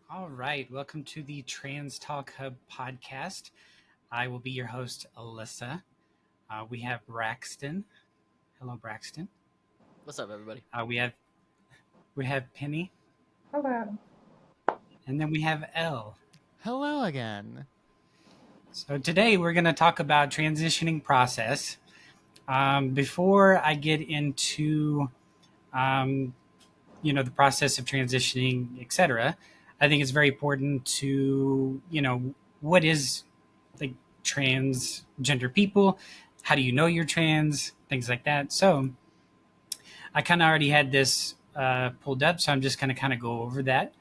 All right, welcome to the Trans Talk Hub podcast. I will be your host, Alyssa. We have Braxton. Hello, Braxton. What's up, everybody? We have Penny, Hello. and then we have Elle. Hello again. So today we're going to talk about transitioning process. Before I get into, um, the process of transitioning, etc., I think it's very important to, what is like transgender people? How do you know you're trans? Things like that. So I kind of already had this pulled up, so I'm just going to kind of go over that.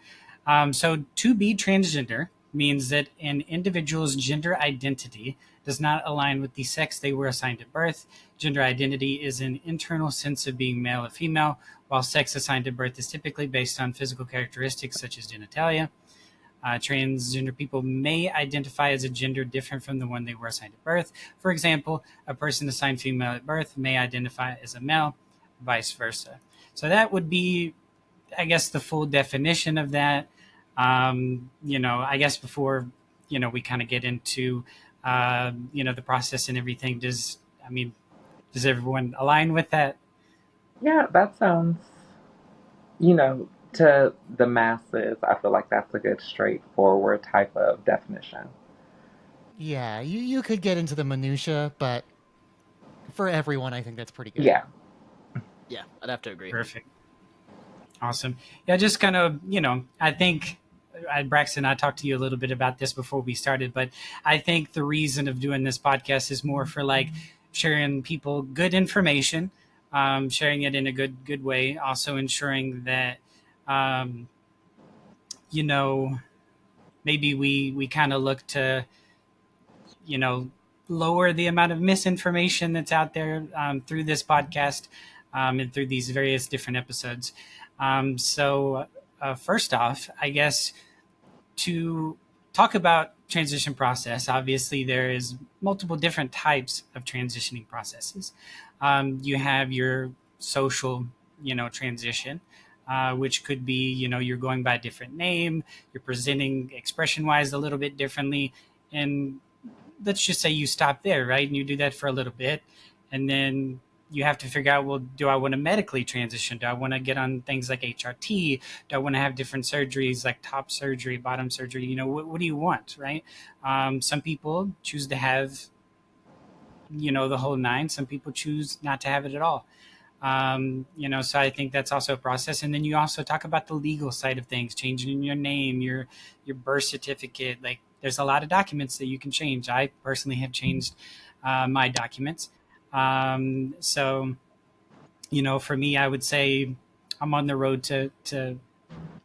So to be transgender means that an individual's gender identity does not align with the sex they were assigned at birth. Gender identity is an internal sense of being male or female, while sex assigned at birth is typically based on physical characteristics such as genitalia. Transgender people may identify as a gender different from the one they were assigned at birth. For example, a person assigned female at birth may identify as a male, vice versa. So that would be, I guess, the full definition of that. I guess before, we kind of get into, the process and everything, does everyone align with that? Yeah, that sounds, to the masses, I feel like that's a good, straightforward type of definition. Yeah, you could get into the minutia, but for everyone, I think that's pretty good. Yeah. Yeah, I'd have to agree. Perfect. Awesome. Yeah, just kind of, I think Braxton, I talked to you a little bit about this before we started, but I think the reason of doing this podcast is more for like sharing people good information, sharing it in a good way, also ensuring that, um, maybe we kind of look to, you know, lower the amount of misinformation that's out there through this podcast and through these various different episodes. So first off, I guess to talk about transition process, obviously there is multiple different types of transitioning processes. You have your social, transition, which could be, you're going by a different name, you're presenting expression wise a little bit differently. And let's just say you stop there, right? And you do that for a little bit. And then you have to figure out, well, do I want to medically transition? Do I want to get on things like HRT? Do I want to have different surgeries like top surgery, bottom surgery? What do you want, right? Some people choose to have, the whole nine. Some people choose not to have it at all. So I think that's also a process. And then you also talk about the legal side of things, changing your name, your birth certificate. Like there's a lot of documents that you can change. I personally have changed my documents. So, for me, I would say I'm on the road to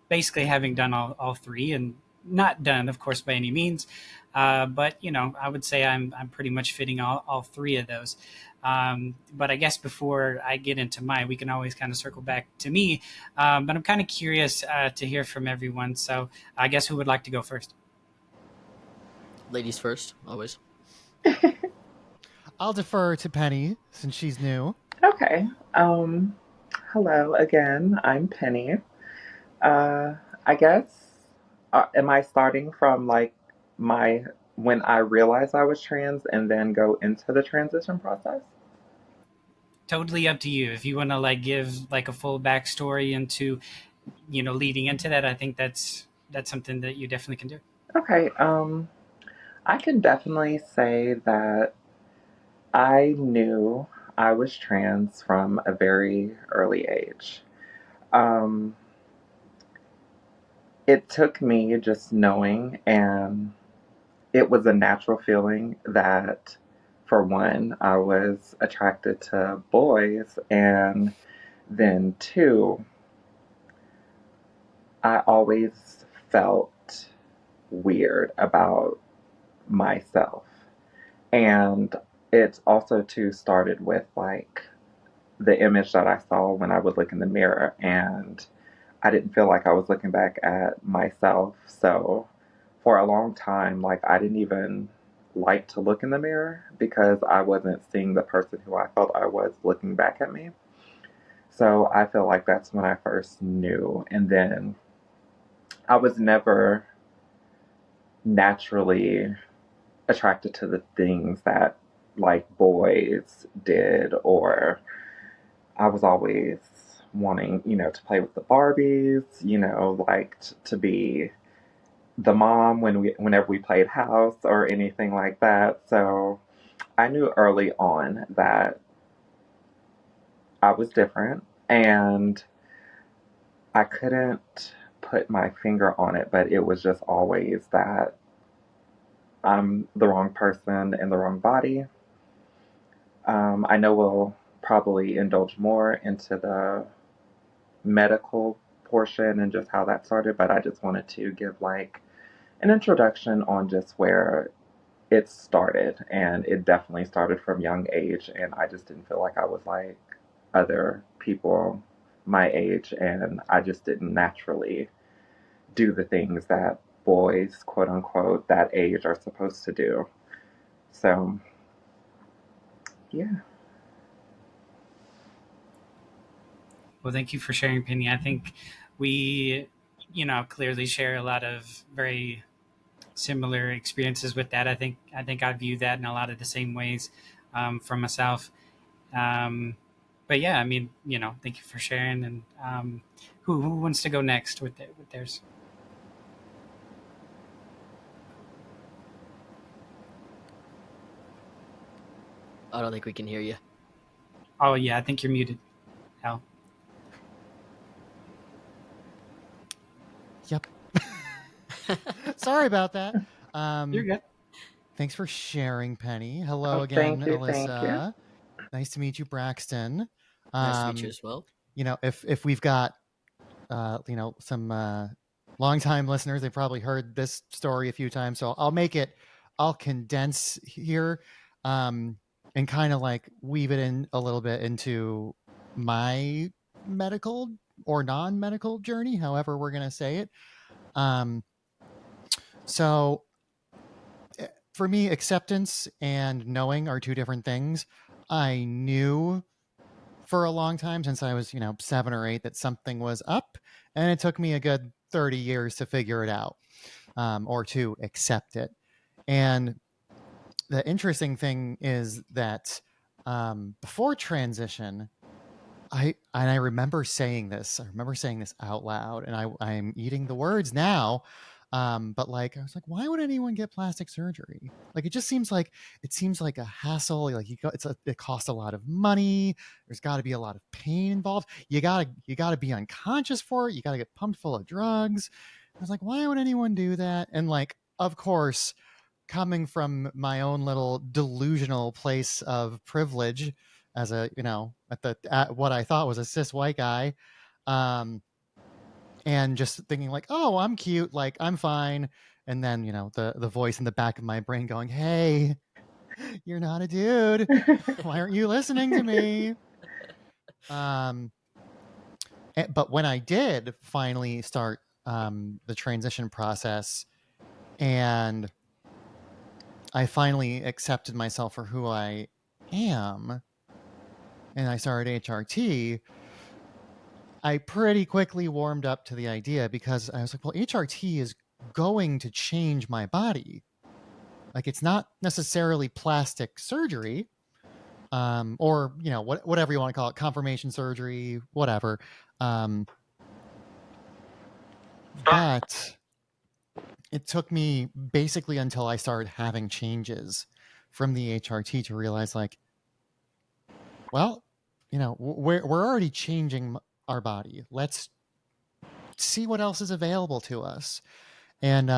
basically having done all three, and not done, of course, by any means. But I would say I'm pretty much fitting all three of those. But I guess before I get into mine, we can always kind of circle back to me. But I'm kind of curious to hear from everyone. So I guess who would like to go first? Ladies first, always. I'll defer to Penny since she's new. Okay. Hello again. I'm Penny. I guess, am I starting from like my when I realized I was trans and then go into the transition process? Totally up to you. If you want to like give like a full backstory into, leading into that, I think that's something that you definitely can do. Okay. I can definitely say that I knew I was trans from a very early age. Um, it took me just knowing, and it was a natural feeling that, for one, I was attracted to boys, and then two, I always felt weird about myself. And it also too started with like the image that I saw when I would look in the mirror, and I didn't feel like I was looking back at myself. So for a long time, like I didn't even like to look in the mirror because I wasn't seeing the person who I felt I was looking back at me. So I feel like that's when I first knew. And then I was never naturally attracted to the things that like boys did, or I was always wanting, to play with the Barbies, like to be the mom whenever we played house or anything like that. So I knew early on that I was different, and I couldn't put my finger on it, but it was just always that I'm the wrong person in the wrong body. I know we'll probably indulge more into the medical portion and just how that started, but I just wanted to give like an introduction on just where it started. And it definitely started from young age, and I just didn't feel like I was like other people my age, and I just didn't naturally do the things that boys, quote unquote, that age are supposed to do. So, yeah. Well, thank you for sharing, Penny. I think we, clearly share a lot of very similar experiences with that. I think I view that in a lot of the same ways for myself. Um, but yeah, I mean, thank you for sharing. And who wants to go next with theirs? I don't think we can hear you. Oh yeah, I think you're muted, Elle. Yep. Sorry about that. You're good. Thanks for sharing, Penny. Hello Oh, again, thank you, thank you. Alyssa. Nice to meet you, Braxton. Nice to meet you as well. If we've got some longtime listeners, they've probably heard this story a few times, so I'll condense here, and kind of like weave it in a little bit into my medical or non-medical journey, however we're gonna say it. Um, so for me, acceptance and knowing are two different things. I knew for a long time, since I was, 7 or 8, that something was up, and it took me a good 30 years to figure it out, or to accept it. And the interesting thing is that before transition, I remember saying this. I remember saying this out loud, and I'm eating the words now. But like I was like, why would anyone get plastic surgery? Like it seems like a hassle. Like it costs a lot of money. There's got to be a lot of pain involved. You gotta be unconscious for it. You gotta get pumped full of drugs. I was like, why would anyone do that? And like, of course, coming from my own little delusional place of privilege as a at what I thought was a cis white guy, um and just thinking like, oh, I'm cute, like I'm fine. And then the voice in the back of my brain going, hey, you're not a dude, why aren't you listening to me? um but when I did finally start the transition process, and I finally accepted myself for who I am, and I started HRT, I pretty quickly warmed up to the idea, because I was like, well, HRT is going to change my body. Like, it's not necessarily plastic surgery, or whatever you want to call it, confirmation surgery, whatever. But it took me basically until I started having changes from the HRT to realize, like, well, we're already changing our body. Let's see what else is available to us. And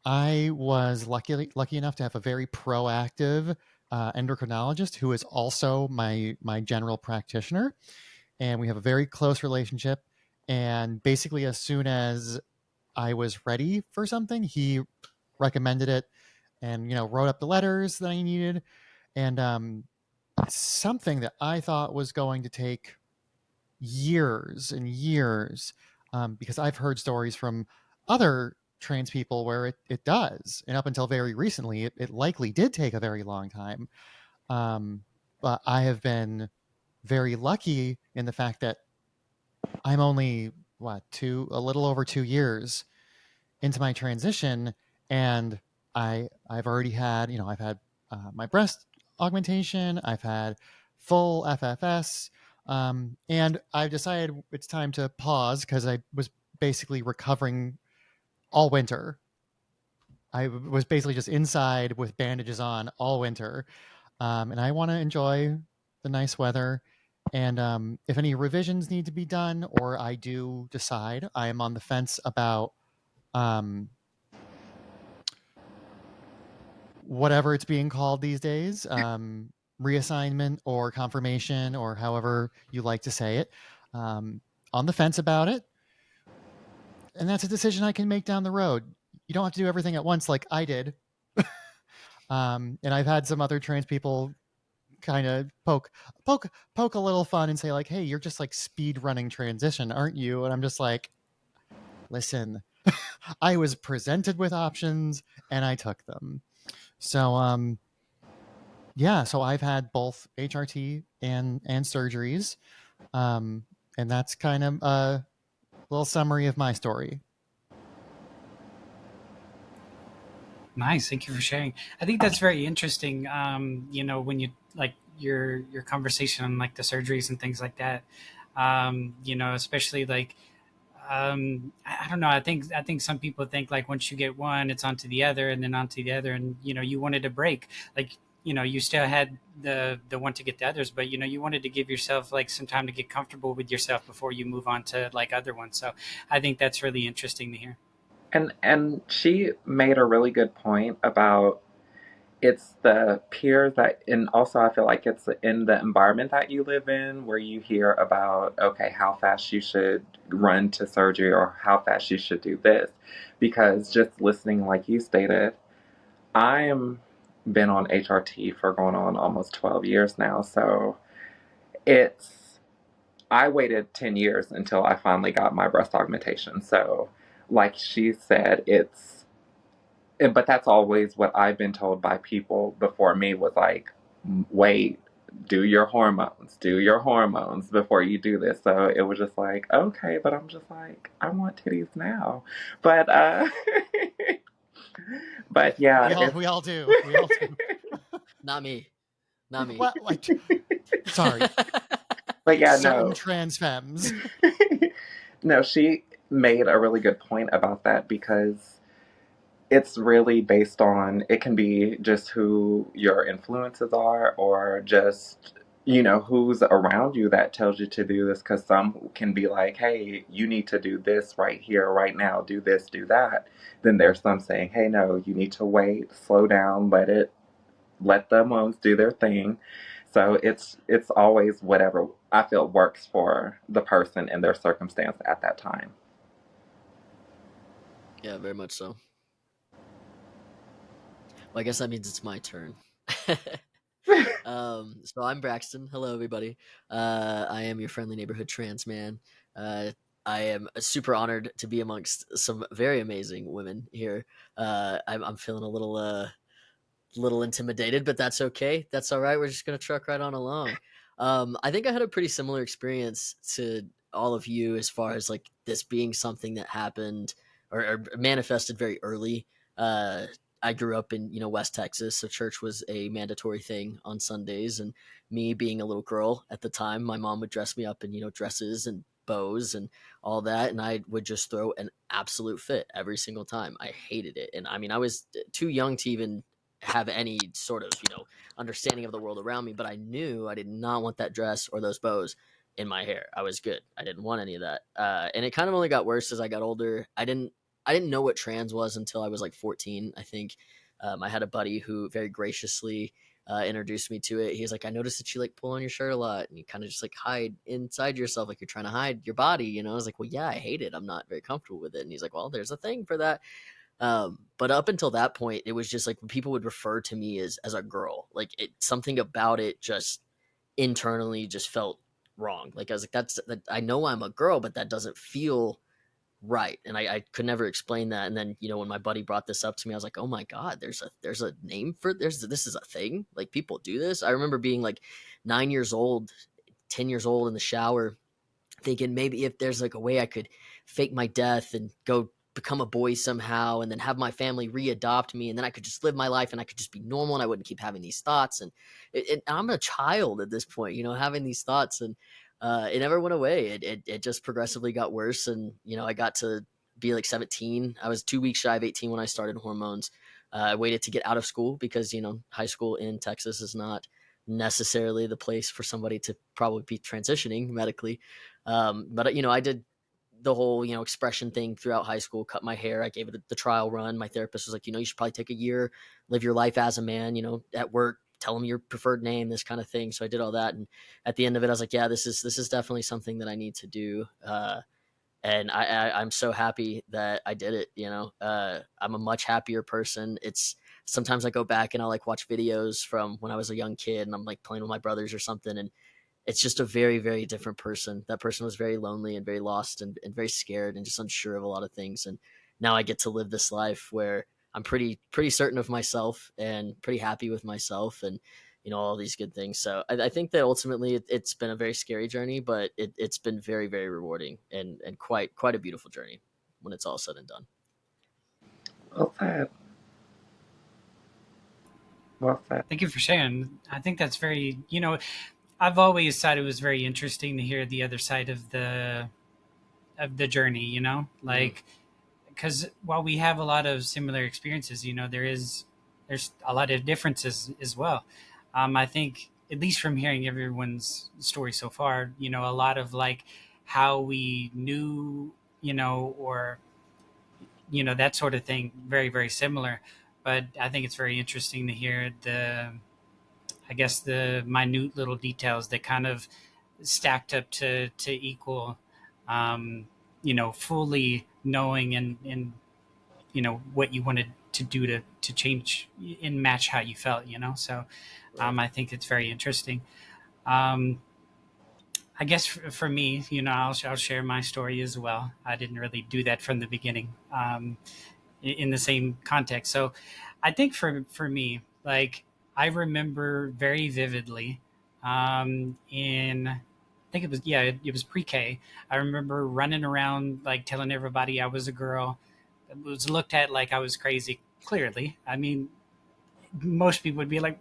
I was lucky enough to have a very proactive endocrinologist who is also my general practitioner, and we have a very close relationship. And basically, as soon as I was ready for something, he recommended it, and wrote up the letters that I needed. And something that I thought was going to take years and years, because I've heard stories from other trans people where it does. And up until very recently, it likely did take a very long time. But I have been very lucky in the fact that I'm only a little over 2 years into my transition, and I've already had, I've had my breast augmentation, I've had full FFS, and I've decided it's time to pause because I was basically recovering all winter. I was basically just inside with bandages on all winter, and I want to enjoy the nice weather. And if any revisions need to be done, or I do decide, I am on the fence about whatever it's being called these days, reassignment or confirmation, or however you like to say it, on the fence about it. And that's a decision I can make down the road. You don't have to do everything at once like I did. And I've had some other trans people kind of poke a little fun and say like, hey, you're just like speed running transition, aren't you? And I'm just like, listen, I was presented with options and I took them. So yeah, so I've had both HRT and surgeries, and that's kind of a little summary of my story. Nice, thank you for sharing. I think that's very interesting. When you like your conversation on like the surgeries and things like that. Especially like I don't know. I think some people think like once you get one, it's onto the other, and then onto the other, and you wanted a break. Like you still had the one to get the others, but you wanted to give yourself like some time to get comfortable with yourself before you move on to like other ones. So I think that's really interesting to hear. And she made a really good point about it's the peers that, and also I feel like it's in the environment that you live in where you hear about, okay, how fast you should run to surgery or how fast you should do this. Because just listening, like you stated, I'm been on HRT for going on almost 12 years now. So it's, I waited 10 years until I finally got my breast augmentation. So, like she said, but that's always what I've been told by people before me was like, wait, do your hormones before you do this. So it was just like, okay, but I'm just like, I want titties now. But, but yeah, We all do. We all do. Not me. Not me. What? Like, sorry. but yeah, Certain no. trans femmes. No, she made a really good point about that because it's really based on, it can be just who your influences are or just who's around you that tells you to do this, because some can be like, hey, you need to do this right here right now, do this, do that. Then there's some saying, hey, no, you need to wait, slow down, let the hormones do their thing. So it's always whatever I feel works for the person and their circumstance at that time. Yeah, very much so. Well, I guess that means it's my turn. So I'm Braxton. Hello, everybody. I am your friendly neighborhood trans man. I am super honored to be amongst some very amazing women here. I'm feeling a little intimidated, but that's okay. That's all right. We're just gonna truck right on along. I think I had a pretty similar experience to all of you as far as like this being something that happened or manifested very early. I grew up in West Texas, so church was a mandatory thing on Sundays. And me being a little girl at the time, my mom would dress me up in dresses and bows and all that, and I would just throw an absolute fit every single time. I hated it, and I mean I was too young to even have any sort of understanding of the world around me, but I knew I did not want that dress or those bows in my hair. I was good. I didn't want any of that, and it kind of only got worse as I got older. I didn't know what trans was until I was like 14, I think. I had a buddy who very graciously introduced me to it. He's like, I noticed that you like pull on your shirt a lot and you kind of just like hide inside yourself, like you're trying to hide your body. I was like, well, yeah, I hate it. I'm not very comfortable with it. And he's like, well, there's a thing for that. But up until that point, it was just like when people would refer to me as a girl, like something about it just internally just felt wrong. Like I was like, I know I'm a girl, but that doesn't feel right. And I could never explain that. And then, when my buddy brought this up to me, I was like, oh my God, there's a name for this is a thing. Like people do this. I remember being like 9 years old, 10 years old in the shower thinking maybe if there's like a way I could fake my death and go become a boy somehow and then have my family readopt me and then I could just live my life and I could just be normal and I wouldn't keep having these thoughts. And I'm a child at this point, having these thoughts, and it never went away. It just progressively got worse. And, I got to be like 17. I was 2 weeks shy of 18 when I started hormones. I waited to get out of school because, high school in Texas is not necessarily the place for somebody to probably be transitioning medically. But, I did the whole, expression thing throughout high school, cut my hair. I gave it the trial run. My therapist was like, you should probably take a year, live your life as a man, at work, tell them your preferred name, this kind of thing. So I did all that. And at the end of it, I was like, yeah, this is definitely something that I need to do. And I'm so happy that I did it. I'm a much happier person. It's sometimes I go back and I'll like watch videos from when I was a young kid and I'm like playing with my brothers or something. And it's just a very, very different person. That person was very lonely and very lost and very scared and just unsure of a lot of things. And now I get to live this life where I'm pretty certain of myself and pretty happy with myself and, all these good things. So I think that ultimately it's been a very scary journey, but it's been very, very rewarding and quite a beautiful journey when it's all said and done. Well said. Well said. Thank you for sharing. I think that's very, I've always thought it was very interesting to hear the other side of the journey, like, because while we have a lot of similar experiences, there's a lot of differences as well. I think, at least from hearing everyone's story so far, a lot of like how we knew, or that sort of thing, very, very similar. But I think it's very interesting to hear I guess the minute little details that kind of stacked up to equal, fully knowing and what you wanted to do to change and match how you felt, So I think it's very interesting. Um, I guess for me, I'll share my story as well. I didn't really do that from the beginning, in the same context. So I think for me, like, I remember very vividly, in, I think it was pre-K. I remember running around like telling everybody I was a girl. It was looked at like I was crazy. Clearly, I mean, most people would be like,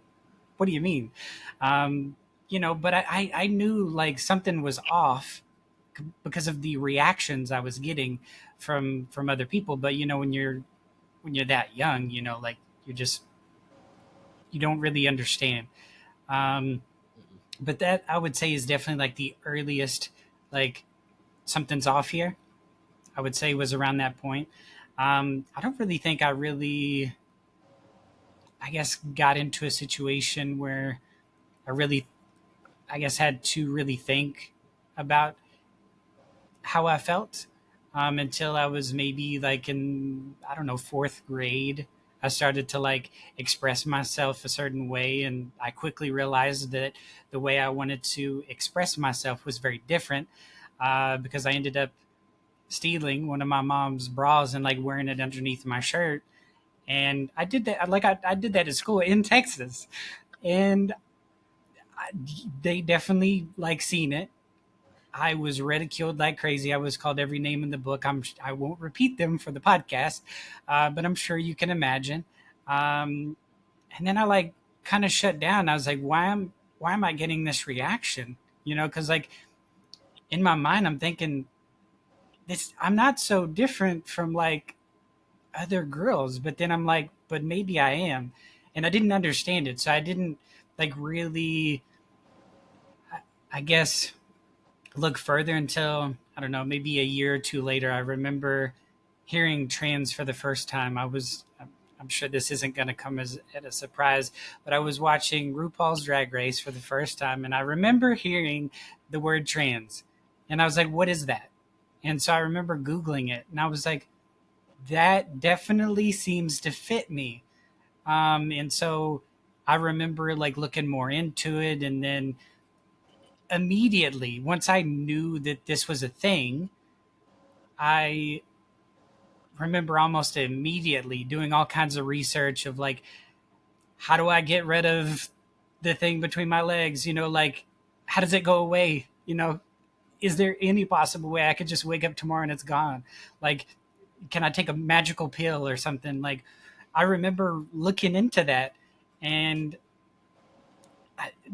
"What do you mean?" But I knew like something was off because of the reactions I was getting from other people. But when you're that young, like, you don't really understand. Um, but that, I would say, is definitely like the earliest, like, something's off here. I would say was around that point. I don't really think I really, I guess, got into a situation where I really, I guess, had to really think about how I felt, until I was maybe like in, I don't know, fourth grade. I started to like express myself a certain way, and I quickly realized that the way I wanted to express myself was very different, because I ended up stealing one of my mom's bras and like wearing it underneath my shirt. And I did that, like, I did that at school in Texas, and I, they definitely like seen it. I was ridiculed like crazy. I was called every name in the book. I won't repeat them for the podcast, but I'm sure you can imagine. Um, and then I like kind of shut down. I was like, why am I getting this reaction? Because like in my mind, I'm thinking this. I'm not so different from like other girls, but then I'm like, but maybe I am, and I didn't understand it, so I didn't like really, I guess, look further until, I don't know, maybe a year or two later. I remember hearing trans for the first time. I'm sure this isn't going to come as at a surprise, but I was watching RuPaul's Drag Race for the first time, and I remember hearing the word trans, and I was like, "What is that?" And so I remember Googling it, and I was like, "That definitely seems to fit me." And so I remember like looking more into it, and then immediately, once I knew that this was a thing, I remember almost immediately doing all kinds of research of like, how do I get rid of the thing between my legs? Like, how does it go away? is there any possible way I could just wake up tomorrow and it's gone? Like, can I take a magical pill or something? Like, I remember looking into that, and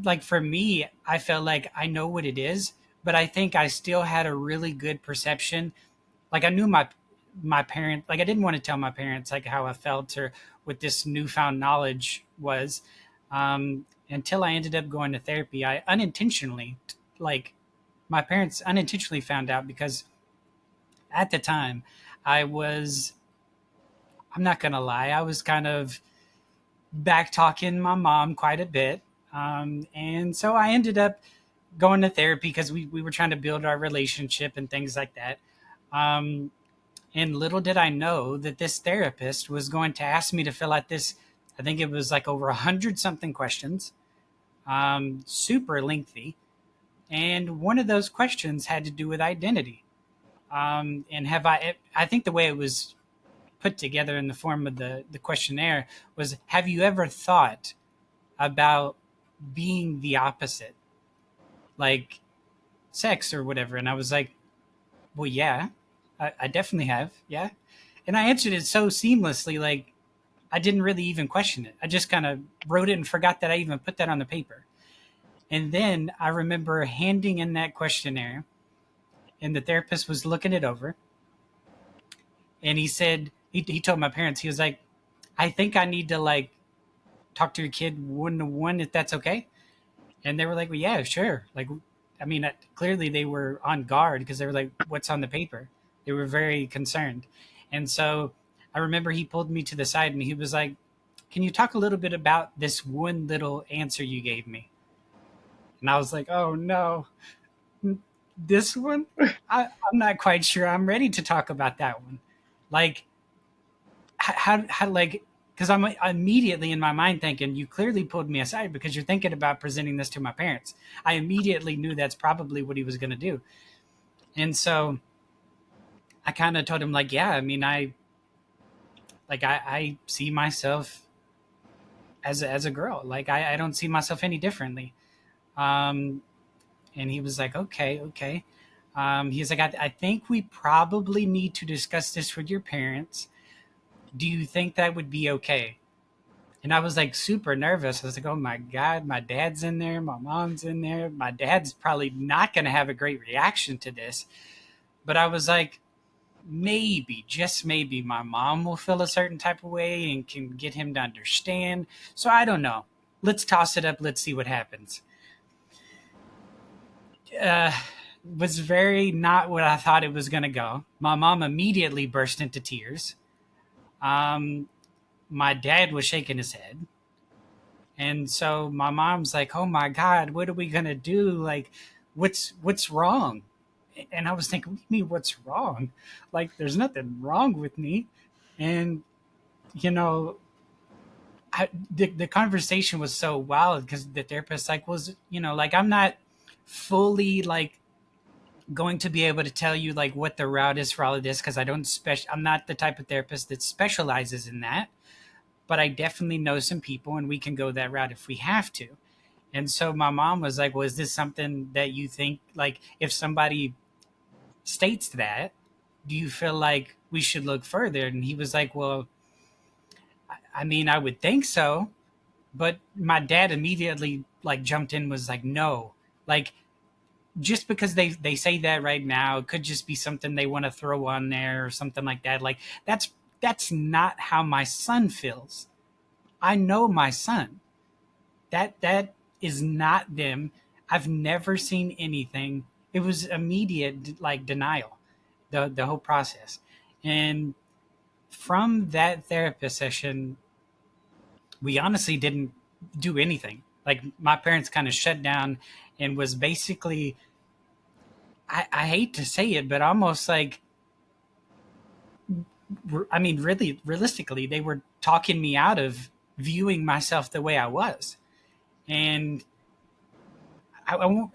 like for me, I felt like I know what it is, but I think I still had a really good perception. Like I knew my parents, like I didn't want to tell my parents like how I felt or what this newfound knowledge was, until I ended up going to therapy. I unintentionally, like my parents unintentionally found out because at the time I was, I'm not gonna lie, I was kind of back talking my mom quite a bit. And so I ended up going to therapy because we were trying to build our relationship and things like that. Um, and little did I know that this therapist was going to ask me to fill out this, I think it was like over 100 something questions, super lengthy. And one of those questions had to do with identity. And I think the way it was put together in the form of the questionnaire was, have you ever thought about being the opposite, like sex or whatever? And I was like, well, yeah, I definitely have. Yeah. And I answered it so seamlessly, like I didn't really even question it. I just kind of wrote it and forgot that I even put that on the paper. And then I remember handing in that questionnaire, and the therapist was looking it over. And he said, he told my parents, he was like, I think I need to like talk to your kid one to one if that's okay. And they were like, well, yeah, sure. Like, I mean, clearly they were on guard because they were like, what's on the paper? They were very concerned. And so I remember he pulled me to the side and he was like, can you talk a little bit about this one little answer you gave me? And I was like, oh no, this one? I'm not quite sure I'm ready to talk about that one. Like, how like, because I'm immediately in my mind thinking, you clearly pulled me aside because you're thinking about presenting this to my parents. I immediately knew that's probably what he was going to do. And so I kind of told him like, yeah, I mean, I see myself as a girl. Like, I don't see myself any differently. Um, and he was like, okay, okay. He's like, I think we probably need to discuss this with your parents. Do you think that would be okay? And I was like super nervous. I was like, oh my God, my dad's in there, my mom's in there. My dad's probably not going to have a great reaction to this. But I was like, maybe, just maybe, my mom will feel a certain type of way and can get him to understand. So I don't know. Let's toss it up. Let's see what happens. Uh, was very not what I thought it was going to go. My mom immediately burst into tears. Um, my dad was shaking his head. And so my mom's like, "Oh my God, what are we gonna do? Like, what's wrong?" And I was thinking, "What do you mean, what's wrong? Like, there's nothing wrong with me." And you know, the conversation was so wild because the therapist like was, like I'm not fully like going to be able to tell you like what the route is for all of this because I'm not the type of therapist that specializes in that, but I definitely know some people and we can go that route if we have to. And so my mom was like, well, is this something that you think, like, if somebody states that, do you feel like we should look further? And he was like, well, I mean, I would think so. But my dad immediately, like, jumped in, was like, no. Like, just because they say that right now, it could just be something they want to throw on there or something like that. Like, that's not how my son feels. I know my son. That is not them. I've never seen anything. It was immediate like denial, the whole process. And from that therapist session, we honestly didn't do anything. Like my parents kind of shut down and was basically, I hate to say it, but almost like, I mean, really realistically, they were talking me out of viewing myself the way I was. And I won't,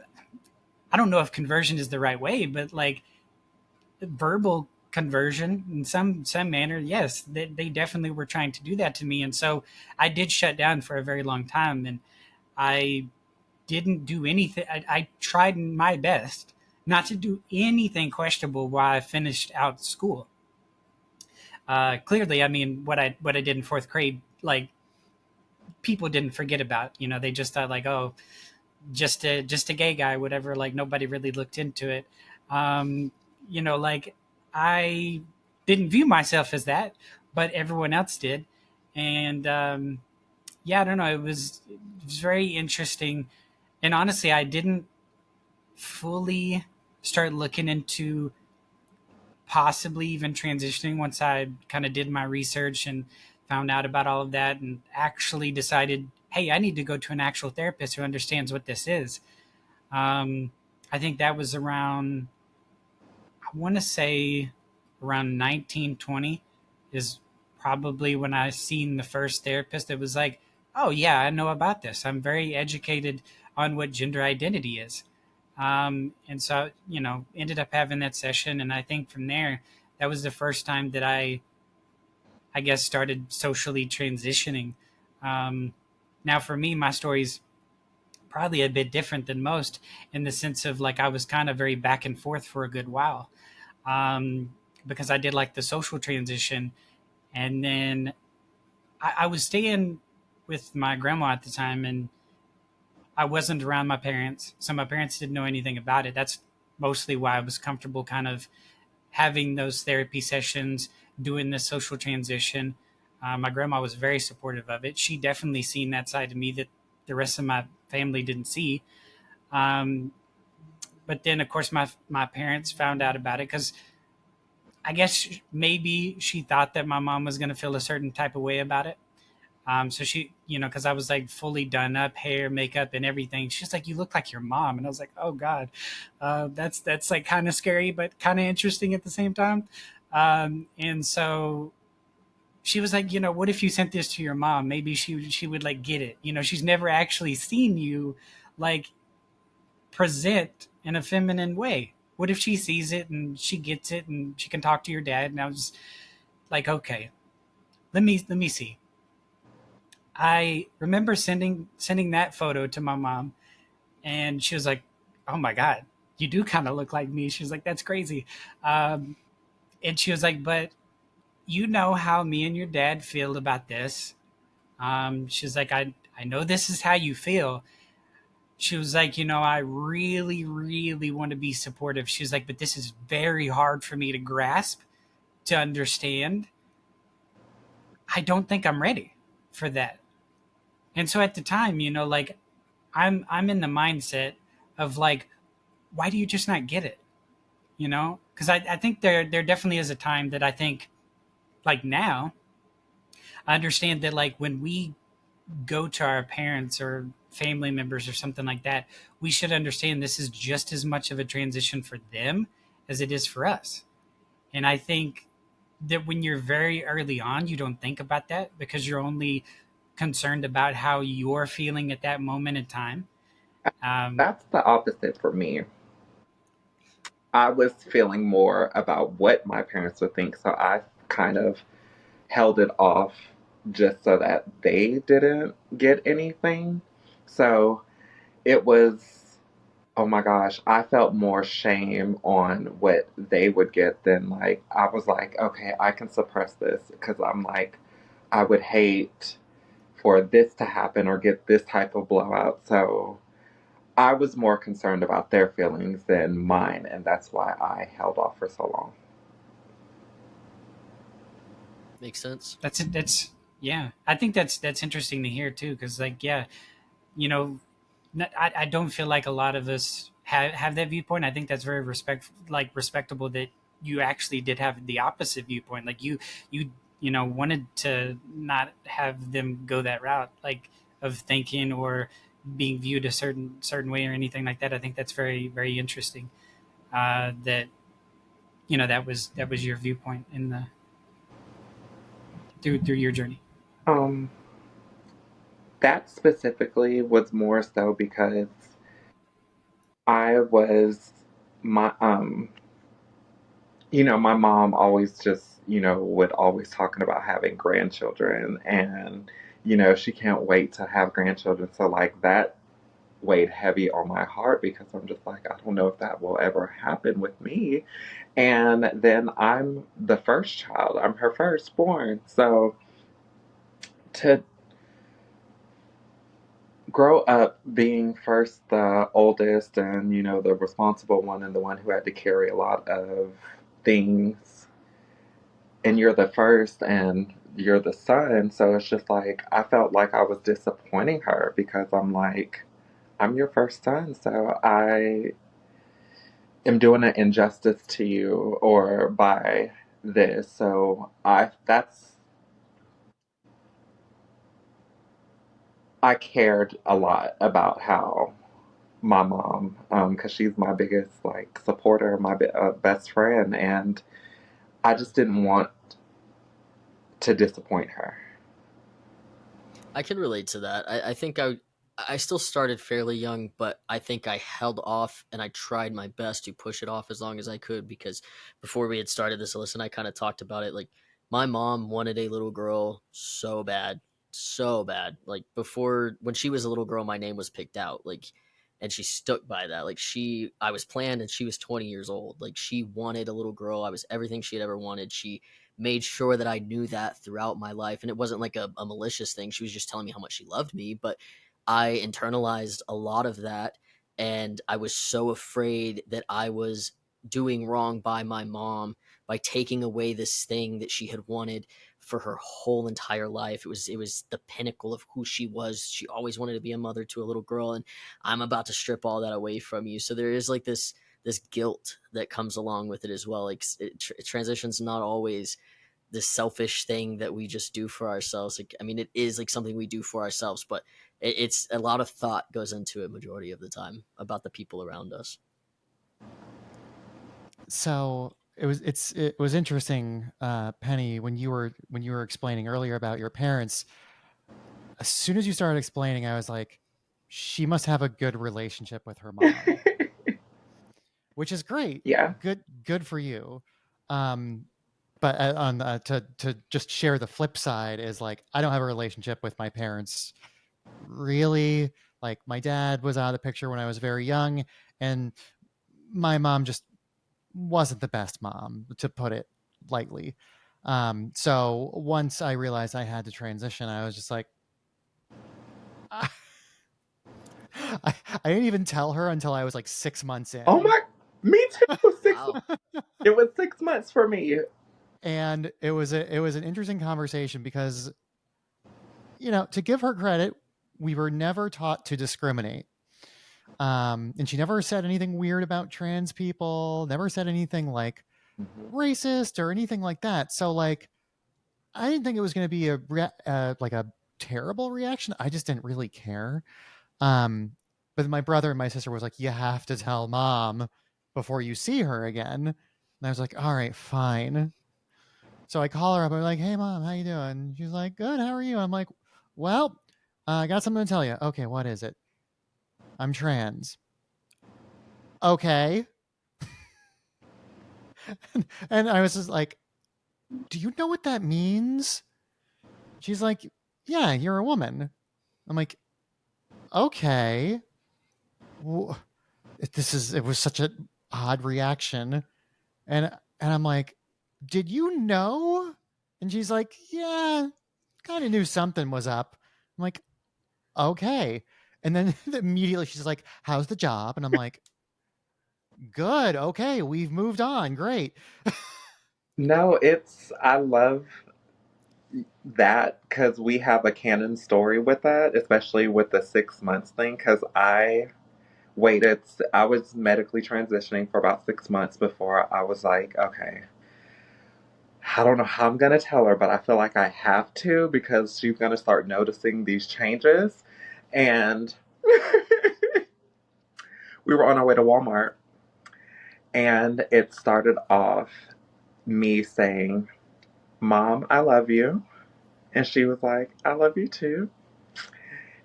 I don't know if conversion is the right way, but like verbal conversion in some manner, yes, they definitely were trying to do that to me. And so I did shut down for a very long time, and I didn't do anything. I tried my best not to do anything questionable while I finished out school. Clearly, I mean, what I did in fourth grade, like people didn't forget about. You know, they just thought like, oh, just a gay guy, whatever. Like nobody really looked into it. Um, you know, like I didn't view myself as that, but everyone else did, and yeah, I don't know. It was very interesting, and honestly, I didn't fully start looking into possibly even transitioning once I kind of did my research and found out about all of that and actually decided, hey, I need to go to an actual therapist who understands what this is. Um, I think that was around, I want to say around 1920 is probably when I seen the first therapist that was like, oh, yeah, I know about this. I'm very educated on what gender identity is. And so, you know, ended up having that session. And I think from there, that was the first time that I guess, started socially transitioning. Um, Now, for me, my story's probably a bit different than most in the sense of like I was kind of very back and forth for a good while, um, because I did like the social transition, and then I was staying with my grandma at the time, and I wasn't around my parents, so my parents didn't know anything about it. That's mostly why I was comfortable kind of having those therapy sessions, doing this social transition. My grandma was very supportive of it. She definitely seen that side of me that the rest of my family didn't see. Um, but then, of course, my parents found out about it because I guess maybe she thought that my mom was going to feel a certain type of way about it. So she, you know, because I was like fully done up, hair, makeup, and everything. She's like, "You look like your mom," and I was like, "Oh God, that's like kind of scary, but kind of interesting at the same time." And so she was like, "You know, what if you sent this to your mom? Maybe she would like get it. You know, she's never actually seen you like present in a feminine way. What if she sees it and she gets it and she can talk to your dad?" And I was like, "Okay, let me see." I remember sending that photo to my mom, and she was like, "Oh my god, you do kind of look like me." She was like, "That's crazy," um, and she was like, "But you know how me and your dad feel about this." She's like, "I know this is how you feel." She was like, "You know, I really, really want to be supportive." She was like, "But this is very hard for me to grasp, to understand. I don't think I'm ready for that." And so at the time, you know, like I'm in the mindset of like, why do you just not get it? You know? Because I think there definitely is a time that I think like now, I understand that like when we go to our parents or family members or something like that, we should understand this is just as much of a transition for them as it is for us. And I think that when you're very early on, you don't think about that because you're only concerned about how you're feeling at that moment in time. Um, That's the opposite for me. I was feeling more about what my parents would think, so I kind of held it off just so that they didn't get anything. So it was, oh my gosh, I felt more shame on what they would get than like, I was like, okay, I can suppress this because I'm like, I would hate for this to happen or get this type of blowout. So I was more concerned about their feelings than mine, and that's why I held off for so long. Makes sense. that's yeah. I think that's interesting to hear too, because like yeah, you know, I don't feel like a lot of us have that viewpoint. I think that's very respectable that you actually did have the opposite viewpoint. Like you know wanted to not have them go that route, like of thinking or being viewed a certain way or anything like that. I think that's very very interesting. That you know that was your viewpoint in the through your journey. Um, that specifically was more so because I was my my mom always just, would always talking about having grandchildren and she can't wait to have grandchildren. So like that weighed heavy on my heart because I'm just like, I don't know if that will ever happen with me. And then I'm the first child, I'm her firstborn. So to grow up being first the oldest and, the responsible one and the one who had to carry a lot of things, and you're the first and you're the son, so it's just like I felt like I was disappointing her because I'm like, I'm your first son, so I am doing an injustice to you or by this. So I cared a lot about how my mom, because she's my biggest like supporter, my best friend, and I just didn't want to disappoint her. I can relate to that. I think I still started fairly young, but I think I held off and I tried my best to push it off as long as I could, because before we had started this, Alyssa and I kind of talked about it. Like, my mom wanted a little girl so bad, so bad. Like, before, when she was a little girl, my name was picked out. Like, and she stuck by that. Like, I was planned and she was 20 years old. Like, she wanted a little girl. I was everything she had ever wanted. She made sure that I knew that throughout my life. And it wasn't like a malicious thing. She was just telling me how much she loved me, but I internalized a lot of that. And I was so afraid that I was doing wrong by my mom by taking away this thing that she had wanted for her whole entire life. It was the pinnacle of who she was. She always wanted to be a mother to a little girl, and I'm about to strip all that away from you. So there is like this guilt that comes along with it as well. Like, transition's not always this selfish thing that we just do for ourselves. Like, I mean, it is like something we do for ourselves, but it's a lot of thought goes into it majority of the time about the people around us. So it was interesting, Penny, when you were explaining earlier about your parents. As soon as you started explaining, I was like, she must have a good relationship with her mom, which is great. Yeah. Good for you. Um, but on to just share the flip side is like, I don't have a relationship with my parents really. Like, my dad was out of the picture when I was very young, and my mom just wasn't the best mom, to put it lightly. So once I realized I had to transition, I was just like, I, I didn't even tell her until I was like 6 months Oh in. my, me too. Wow. It was 6 months for me. And it was an interesting conversation because, to give her credit, we were never taught to discriminate. And she never said anything weird about trans people, never said anything like Mhm. racist or anything like that. So like, I didn't think it was going to be like a terrible reaction. I just didn't really care. Um, but my brother and my sister was like, "You have to tell mom before you see her again." And I was like, "All right, fine." So I call her up. I'm like, "Hey, mom, how you doing?" She's like, "Good. How are you?" I'm like, "Well, I got something to tell you." "Okay, what is it?" "I'm trans." "Okay." And I was just like, "Do you know what that means?" She's like, "Yeah, you're a woman." I'm like, "Okay." It was such an odd reaction. And I'm like, "Did you know?" And she's like, "Yeah, kind of knew something was up." I'm like, "Okay." And then immediately she's like, "How's the job?" And I'm like, "Good. Okay, we've moved on. Great." No, I love that because we have a canon story with that, especially with the 6 months thing. Because I was medically transitioning for about 6 months before I was like, okay, I don't know how I'm going to tell her, but I feel like I have to because she's going to start noticing these changes. And we were on our way to Walmart, and it started off me saying, Mom, I love you. And she was like, I love you too.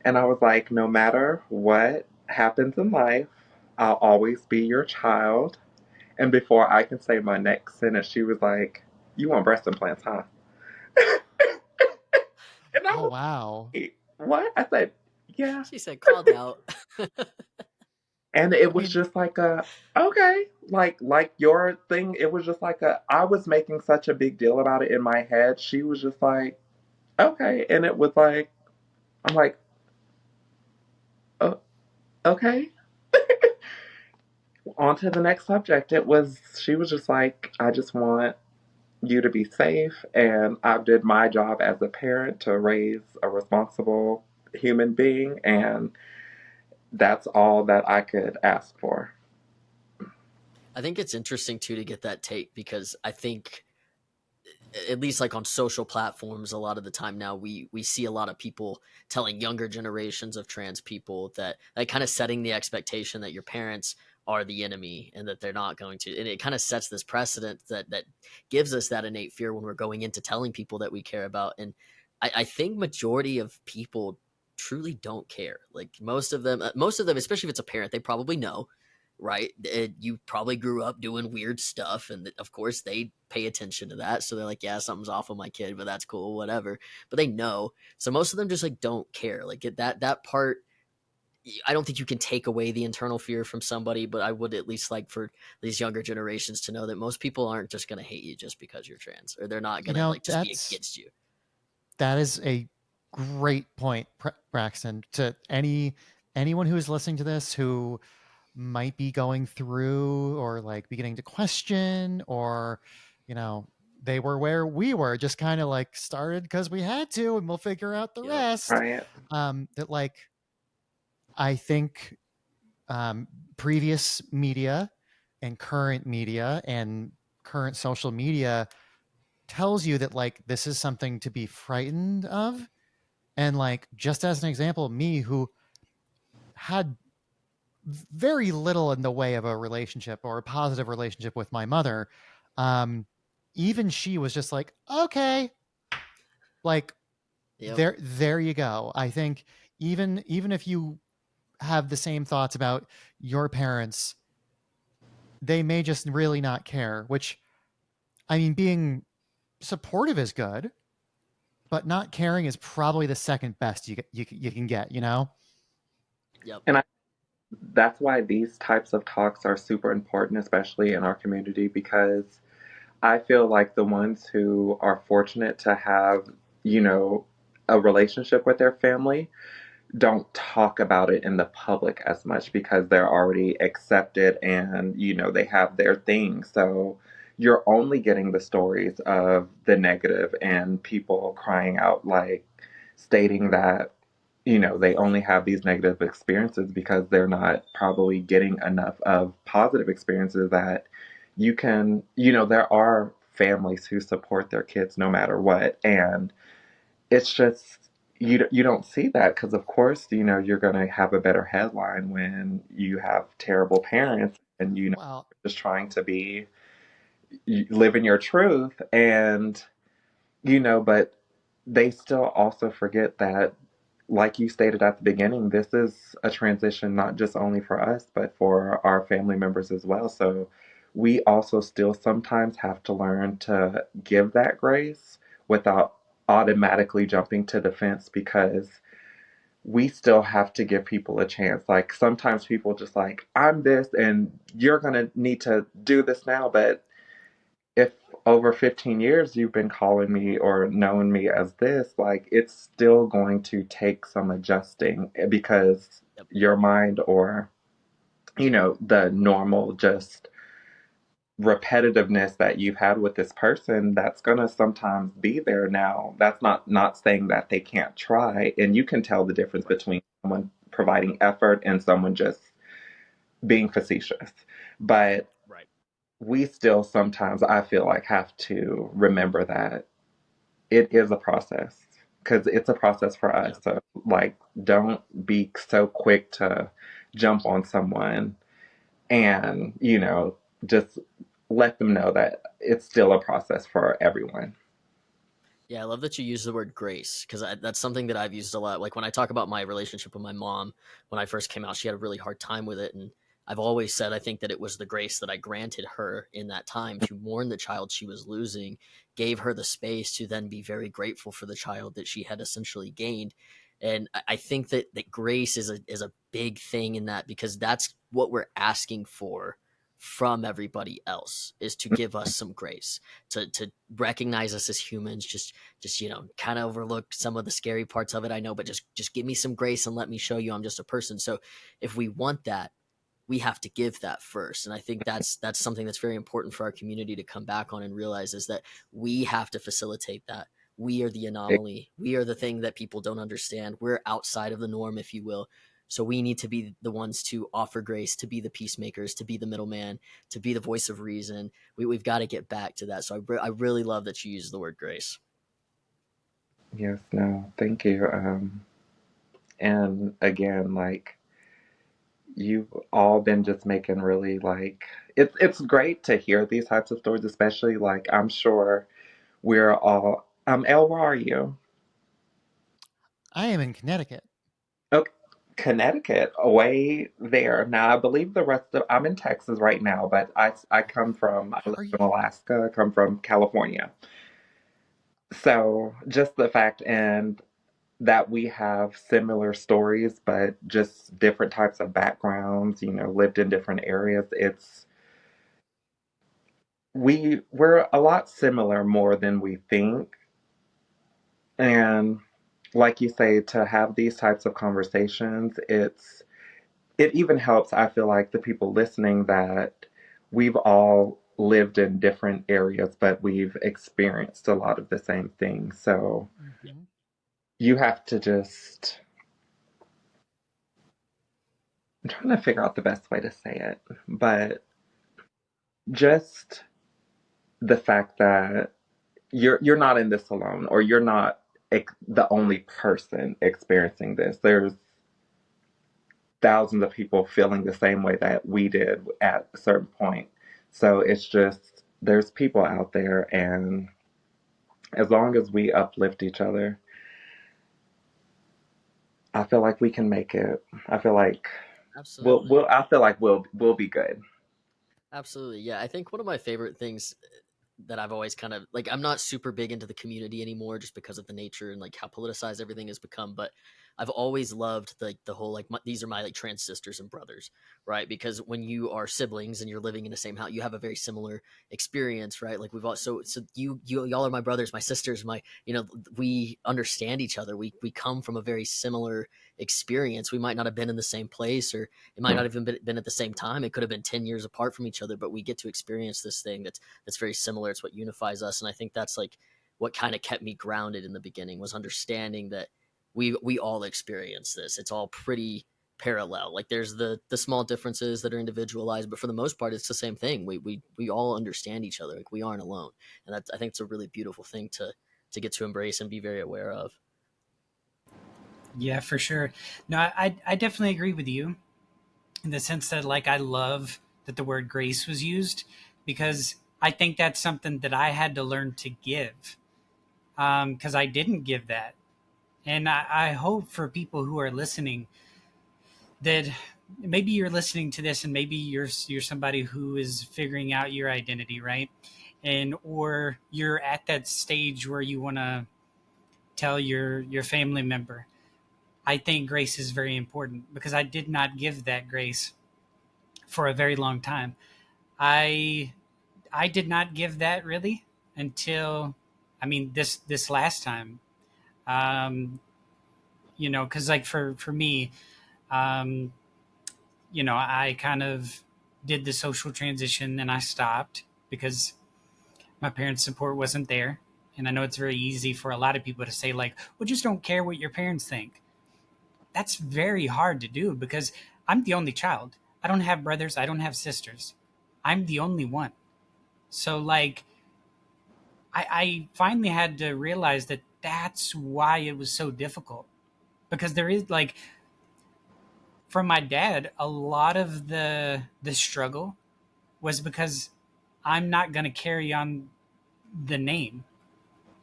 And I was like, no matter what happens in life, I'll always be your child. And before I can say my next sentence, she was like, you want breast implants, huh? And I Oh was wow. like, what? I said, Yeah. She said, called out. And it I was mean, just like okay, like your thing, it was just like I was making such a big deal about it in my head. She was just like, okay. And it was like, I'm like, oh, okay. On to the next subject. She was just like, I just want you to be safe. And I did my job as a parent to raise a responsible human being. And that's all that I could ask for. I think it's interesting too to get that take, because I think, at least like on social platforms, a lot of the time now we see a lot of people telling younger generations of trans people that, like, kind of setting the expectation that your parents are the enemy and that they're not going to, and it kind of sets this precedent that gives us that innate fear when we're going into telling people that we care about. And I think majority of people truly don't care. Like most of them, especially if it's a parent, they probably know, right? You probably grew up doing weird stuff, and of course they pay attention to that. So they're like, yeah, something's off with my kid, but that's cool, whatever. But they know. So most of them just like don't care. Like that part, I don't think you can take away the internal fear from somebody, but I would at least like for these younger generations to know that most people aren't just going to hate you just because you're trans, or they're not going to like just be against you. that is a great point, Braxton. To anyone who is listening to this who might be going through or like beginning to question, or they were where we were, just kind of like started because we had to, and we'll figure out the Yep. rest. Right. That like I think previous media and current media and current social media tells you that like this is something to be frightened of. And like, just as an example, me who had very little in the way of a relationship or a positive relationship with my mother, um, even she was just like, okay, like Yep. there you go. I think even if you have the same thoughts about your parents, they may just really not care. Which, I mean, being supportive is good, but not caring is probably the second best you can get. Yep. And that's why these types of talks are super important, especially in our community, because I feel like the ones who are fortunate to have, you know, a relationship with their family don't talk about it in the public as much because they're already accepted and, they have their thing. So you're only getting the stories of the negative and people crying out, like stating that, they only have these negative experiences because they're not probably getting enough of positive experiences that there are families who support their kids no matter what. And it's just, you don't see that because, of course, you're going to have a better headline when you have terrible Yep. parents and, Well, just trying to live in your truth. And, but they still also forget that, like you stated at the beginning, this is a transition not just only for us, but for our family members as well. So we also still sometimes have to learn to give that grace without automatically jumping to defense because we still have to give people a chance. Like sometimes people just like, I'm this and you're going to need to do this now. But if over 15 years you've been calling me or knowing me as this, like it's still going to take some adjusting because Yep. your mind or, the normal just repetitiveness that you've had with this person, that's going to sometimes be there. Now that's not saying that they can't try, and you can tell the difference Right. between someone providing effort and someone just being facetious. But Right. we still sometimes, I feel like, have to remember that it is a process because it's a process for Yeah. us. So, like, don't be so quick to jump on someone and, just let them know that it's still a process for everyone. Yeah, I love that you use the word grace, because that's something that I've used a lot. Like when I talk about my relationship with my mom, when I first came out, she had a really hard time with it. And I've always said, I think that it was the grace that I granted her in that time to mourn the child she was losing, gave her the space to then be very grateful for the child that she had essentially gained. And I think that grace is a big thing in that, because that's what we're asking for from everybody else, is to give us some grace, to recognize us as humans, just kind of overlook some of the scary parts of it, I know, but just give me some grace and let me show you I'm just a person. So if we want that, we have to give that first. And I think that's something that's very important for our community to come back on and realize, is that we have to facilitate that. We are the anomaly. We are the thing that people don't understand. We're outside of the norm, if you will. So we need to be the ones to offer grace, to be the peacemakers, to be the middleman, to be the voice of reason. We've got to get back to that. So I really love that you use the word grace. Yes, no, thank you. And again, like, you've all been just making really, like, it's great to hear these types of stories, especially, like, I'm sure we're all Elle, where are you? I am in Connecticut. Okay, Connecticut, away there. Now I believe the rest of I'm in Texas right now, but I come from I live Are you? in Alaska, I come from California. So just the fact and that we have similar stories, but just different types of backgrounds, lived in different areas. We're a lot similar more than we think. And like you say, to have these types of conversations, it even helps, I feel like, the people listening, that we've all lived in different areas, but we've experienced a lot of the same things. So Mm-hmm. you have to just, I'm trying to figure out the best way to say it, but just the fact that you're not in this alone, or you're not the only person experiencing this. There's thousands of people feeling the same way that we did at a certain point. So it's just, there's people out there, and as long as we uplift each other, I feel like we can make it. I feel like Absolutely. I feel like we'll be good. Absolutely. Yeah. I think one of my favorite things that I've always kind of like, I'm not super big into the community anymore, just because of the nature and like how politicized everything has become. But I've always loved like the whole, like, these are my like trans sisters and brothers, right? Because when you are siblings and you're living in the same house, you have a very similar experience, right? Like we've all, so y'all are my brothers, my sisters, we understand each other. We come from a very similar experience. We might not have been in the same place, or it might not have even been at the same time. It could have been 10 years apart from each other, but we get to experience this thing that's very similar. It's what unifies us. And I think that's like what kind of kept me grounded in the beginning, was understanding that we all experience this. It's all pretty parallel. Like there's the small differences that are individualized, but for the most part, it's the same thing. We all understand each other. Like we aren't alone. And I think it's a really beautiful thing to get to embrace and be very aware of. Yeah, for sure. No, I definitely agree with you in the sense that, like, I love that the word grace was used, because I think that's something that I had to learn to give, because I didn't give that. And I hope for people who are listening that maybe you're listening to this and maybe you're somebody who is figuring out your identity, right? And or you're at that stage where you want to tell your family member. I think grace is very important, because I did not give that grace for a very long time. I I did not give that really until, I mean, this last time. Um, because like for me, um, I kind of did the social transition and I stopped because my parents' support wasn't there. And I know it's very easy for a lot of people to say, like, well, just don't care what your parents think. That's very hard to do, because I'm the only child. I don't have brothers, I don't have sisters. I'm the only one. So, like, I finally had to realize that that's why it was so difficult. Because there is, like, from my dad, a lot of the struggle was because I'm not going to carry on the name.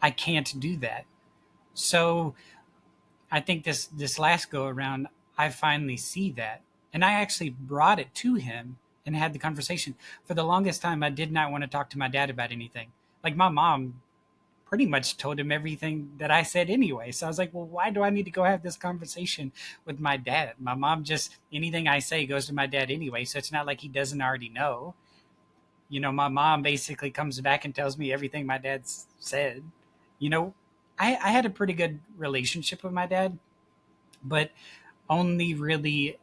I can't do that. So I think this last go around, I finally see that, and I actually brought it to him and had the conversation. For the longest time, I did not want to talk to my dad about anything. Like my mom, pretty much told him everything that I said anyway. So I was like, well, why do I need to go have this conversation with my dad? My mom just, anything I say goes to my dad anyway. So it's not like he doesn't already know. You know, my mom basically comes back and tells me everything my dad's said. You know, I had a pretty good relationship with my dad, but only really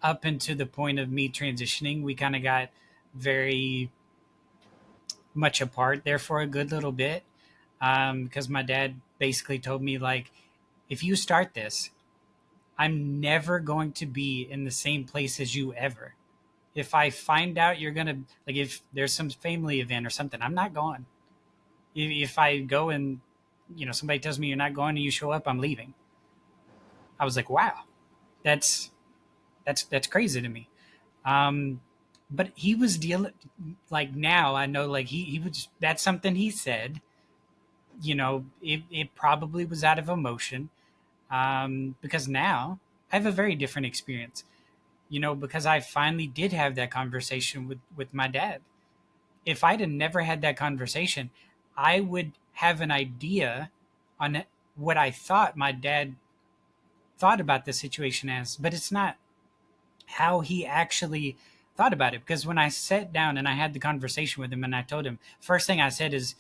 up into the point of me transitioning. We kind of got very much apart there for a good little bit, because my dad basically told me, like, if you start this, I'm never going to be in the same place as you ever. If I find out you're gonna, like, if there's some family event or something, I'm not going. If I go and somebody tells me you're not going and you show up, I'm leaving. I was like, wow, that's that's crazy to me. Um, but he was dealing, like, now I know, like, he was, that's something he said. It probably was out of emotion, because now I have a very different experience. Because I finally did have that conversation with my dad. If I'd have never had that conversation, I would have an idea on what I thought my dad thought about the situation as, but it's not how he actually thought about it. Because when I sat down and I had the conversation with him and I told him, first thing I said is,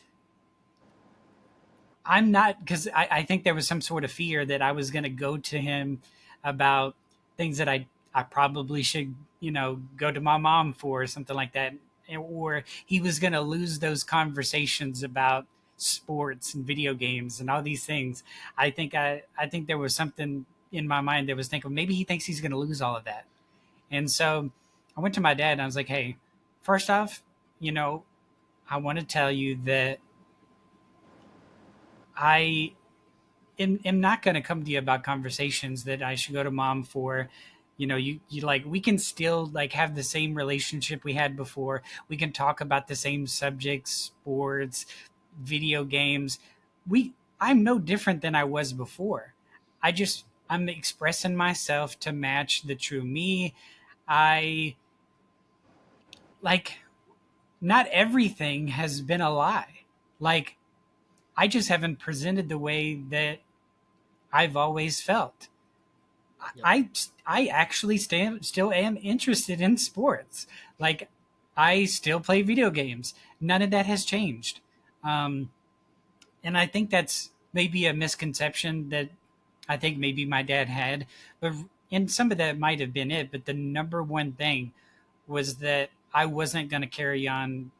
I'm not, because I think there was some sort of fear that I was going to go to him about things that I probably should, go to my mom for, or something like that. Or he was going to lose those conversations about sports and video games and all these things. I think there was something in my mind that was thinking, maybe he thinks he's going to lose all of that. And so I went to my dad and I was like, hey, first off, I want to tell you that I am not going to come to you about conversations that I should go to mom for. You like, we can still, like, have the same relationship we had before. We can talk about the same subjects, sports, video games. I'm no different than I was before. I'm expressing myself to match the true me. I like, not everything has been a lie. Like, I just haven't presented the way that I've always felt. Yep. I actually still am interested in sports. Like, I still play video games. None of that has changed. Um, and I think that's maybe a misconception that I think maybe my dad had, but and some of that might have been it. But the number one thing was that I wasn't going to carry on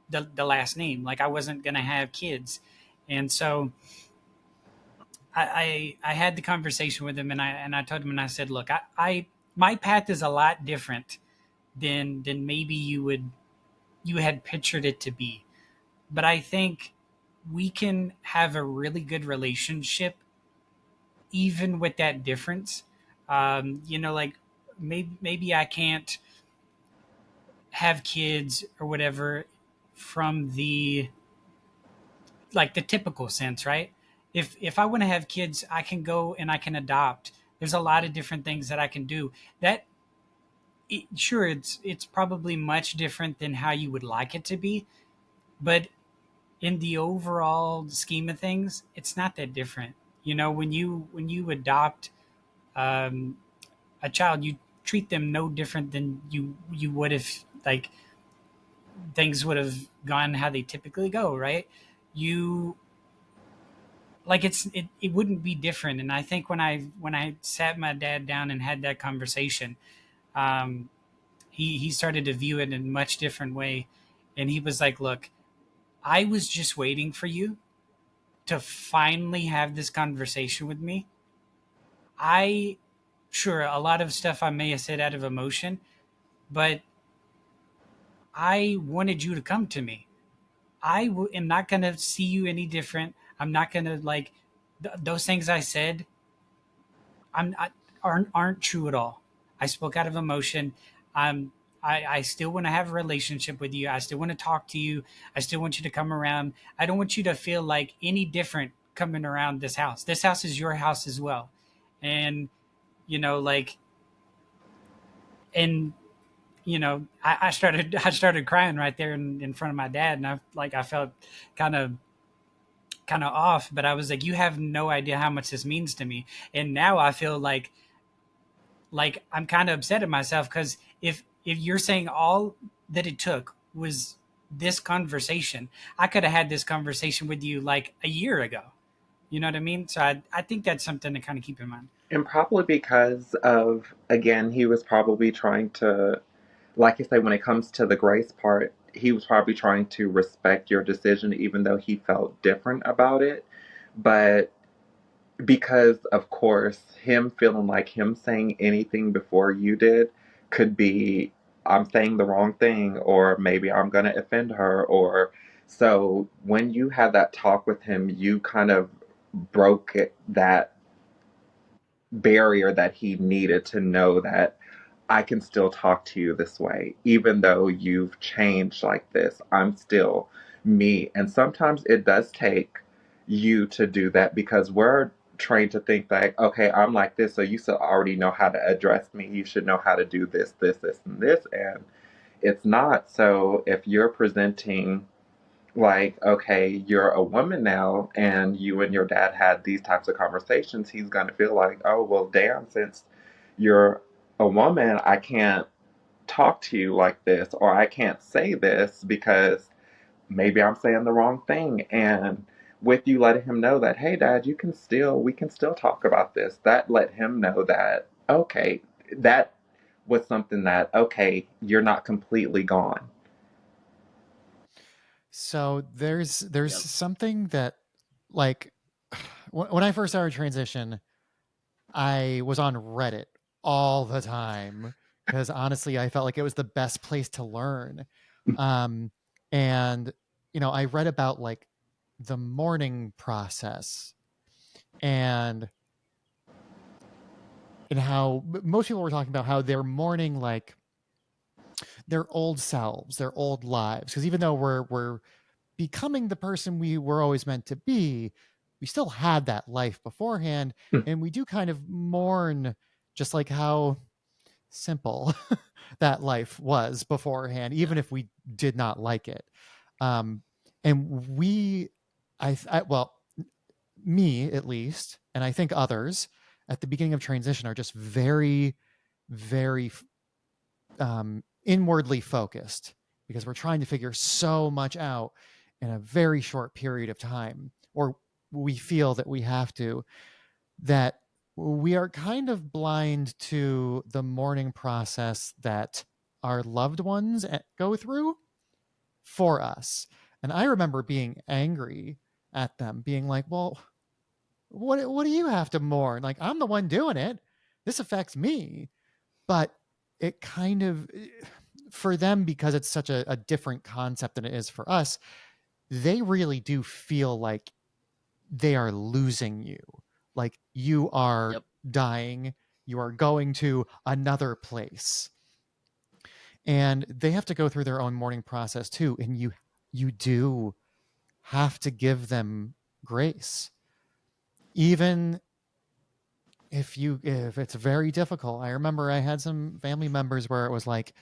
the last name. Like, I wasn't going to have kids, and so I had the conversation with him, and I told him, and I said, look, I my path is a lot different than maybe you had pictured it to be, but I think we can have a really good relationship even with that difference. Like, maybe I can't have kids or whatever from the, like, the typical sense, right? If I want to have kids, I can go and I can adopt. There's a lot of different things that I can do. Sure, it's probably much different than how you would like it to be, but in the overall scheme of things, it's not that different. When you adopt, um, a child, you treat them no different than you would if, like, things would have gone how they typically go, right? You like, it wouldn't be different. And I think when I sat my dad down and had that conversation, um, he started to view it in a much different way, and he was like, look, I was just waiting for you to finally have this conversation with me. I Sure, a lot of stuff I may have said out of emotion, but I wanted you to come to me. Am not going to see you any different. I'm not going to, like, those things I said, I'm not, aren't true at all. I spoke out of emotion. Um, I still want to have a relationship with you. I still want to talk to you. I still want you to come around. I don't want you to feel like any different coming around this house. This house is your house as well. And, like, and, I started crying right there in front of my dad. And I felt kind of kind of off, but I was like, you have no idea how much this means to me. And now I feel like I'm kind of upset at myself because if you're saying all that it took was this conversation, I could have had this conversation with you like a year ago. You know what I mean? So I think that's something to kind of keep in mind. And probably because of, again, he was probably trying to, like you say, when it comes to the grace part, he was probably trying to respect your decision, even though he felt different about it. But because, of course, him feeling like him saying anything before you did could be, I'm saying the wrong thing, or maybe I'm going to offend her, or so when you had that talk with him, you kind of broke that barrier that he needed to know that I can still talk to you this way. Even though you've changed like this, I'm still me. And sometimes it does take you to do that because we're trained to think like, okay, I'm like this, so you should already know how to address me. You should know how to do this, this, this, and this. And it's not. So if you're presenting like, okay, you're a woman now and you and your dad had these types of conversations, he's going to feel like, oh, well, damn, since you're a woman, I can't talk to you like this or I can't say this because maybe I'm saying the wrong thing. And with you letting him know that, hey, dad, we can still talk about this, that let him know that, okay, that was something that, okay, you're not completely gone. So there's Yep. something that, like, when I first started transition, I was on Reddit all the time because honestly, I felt like it was the best place to learn. Um, and I read about like the mourning process and how most people were talking about how they're mourning like their old selves, their old lives. Because even though we're becoming the person we were always meant to be, we still had that life beforehand, and we do kind of mourn just like how simple that life was beforehand, even if we did not like it. And well, me at least, and I think others at the beginning of transition are just very, very inwardly focused because we're trying to figure so much out in a very short period of time, or we feel that we have to, that we are kind of blind to the mourning process that our loved ones go through for us. And I remember being angry at them, being like, well, what do you have to mourn? Like, I'm the one doing it. This affects me. But it kind of, for them, because it's such a different concept than it is for us, they really do feel like they are losing you. Like you are Yep. dying, you are going to another place. And they have to go through their own mourning process too. And you do have to give them grace. Even if it's very difficult. I remember I had some family members where it was like,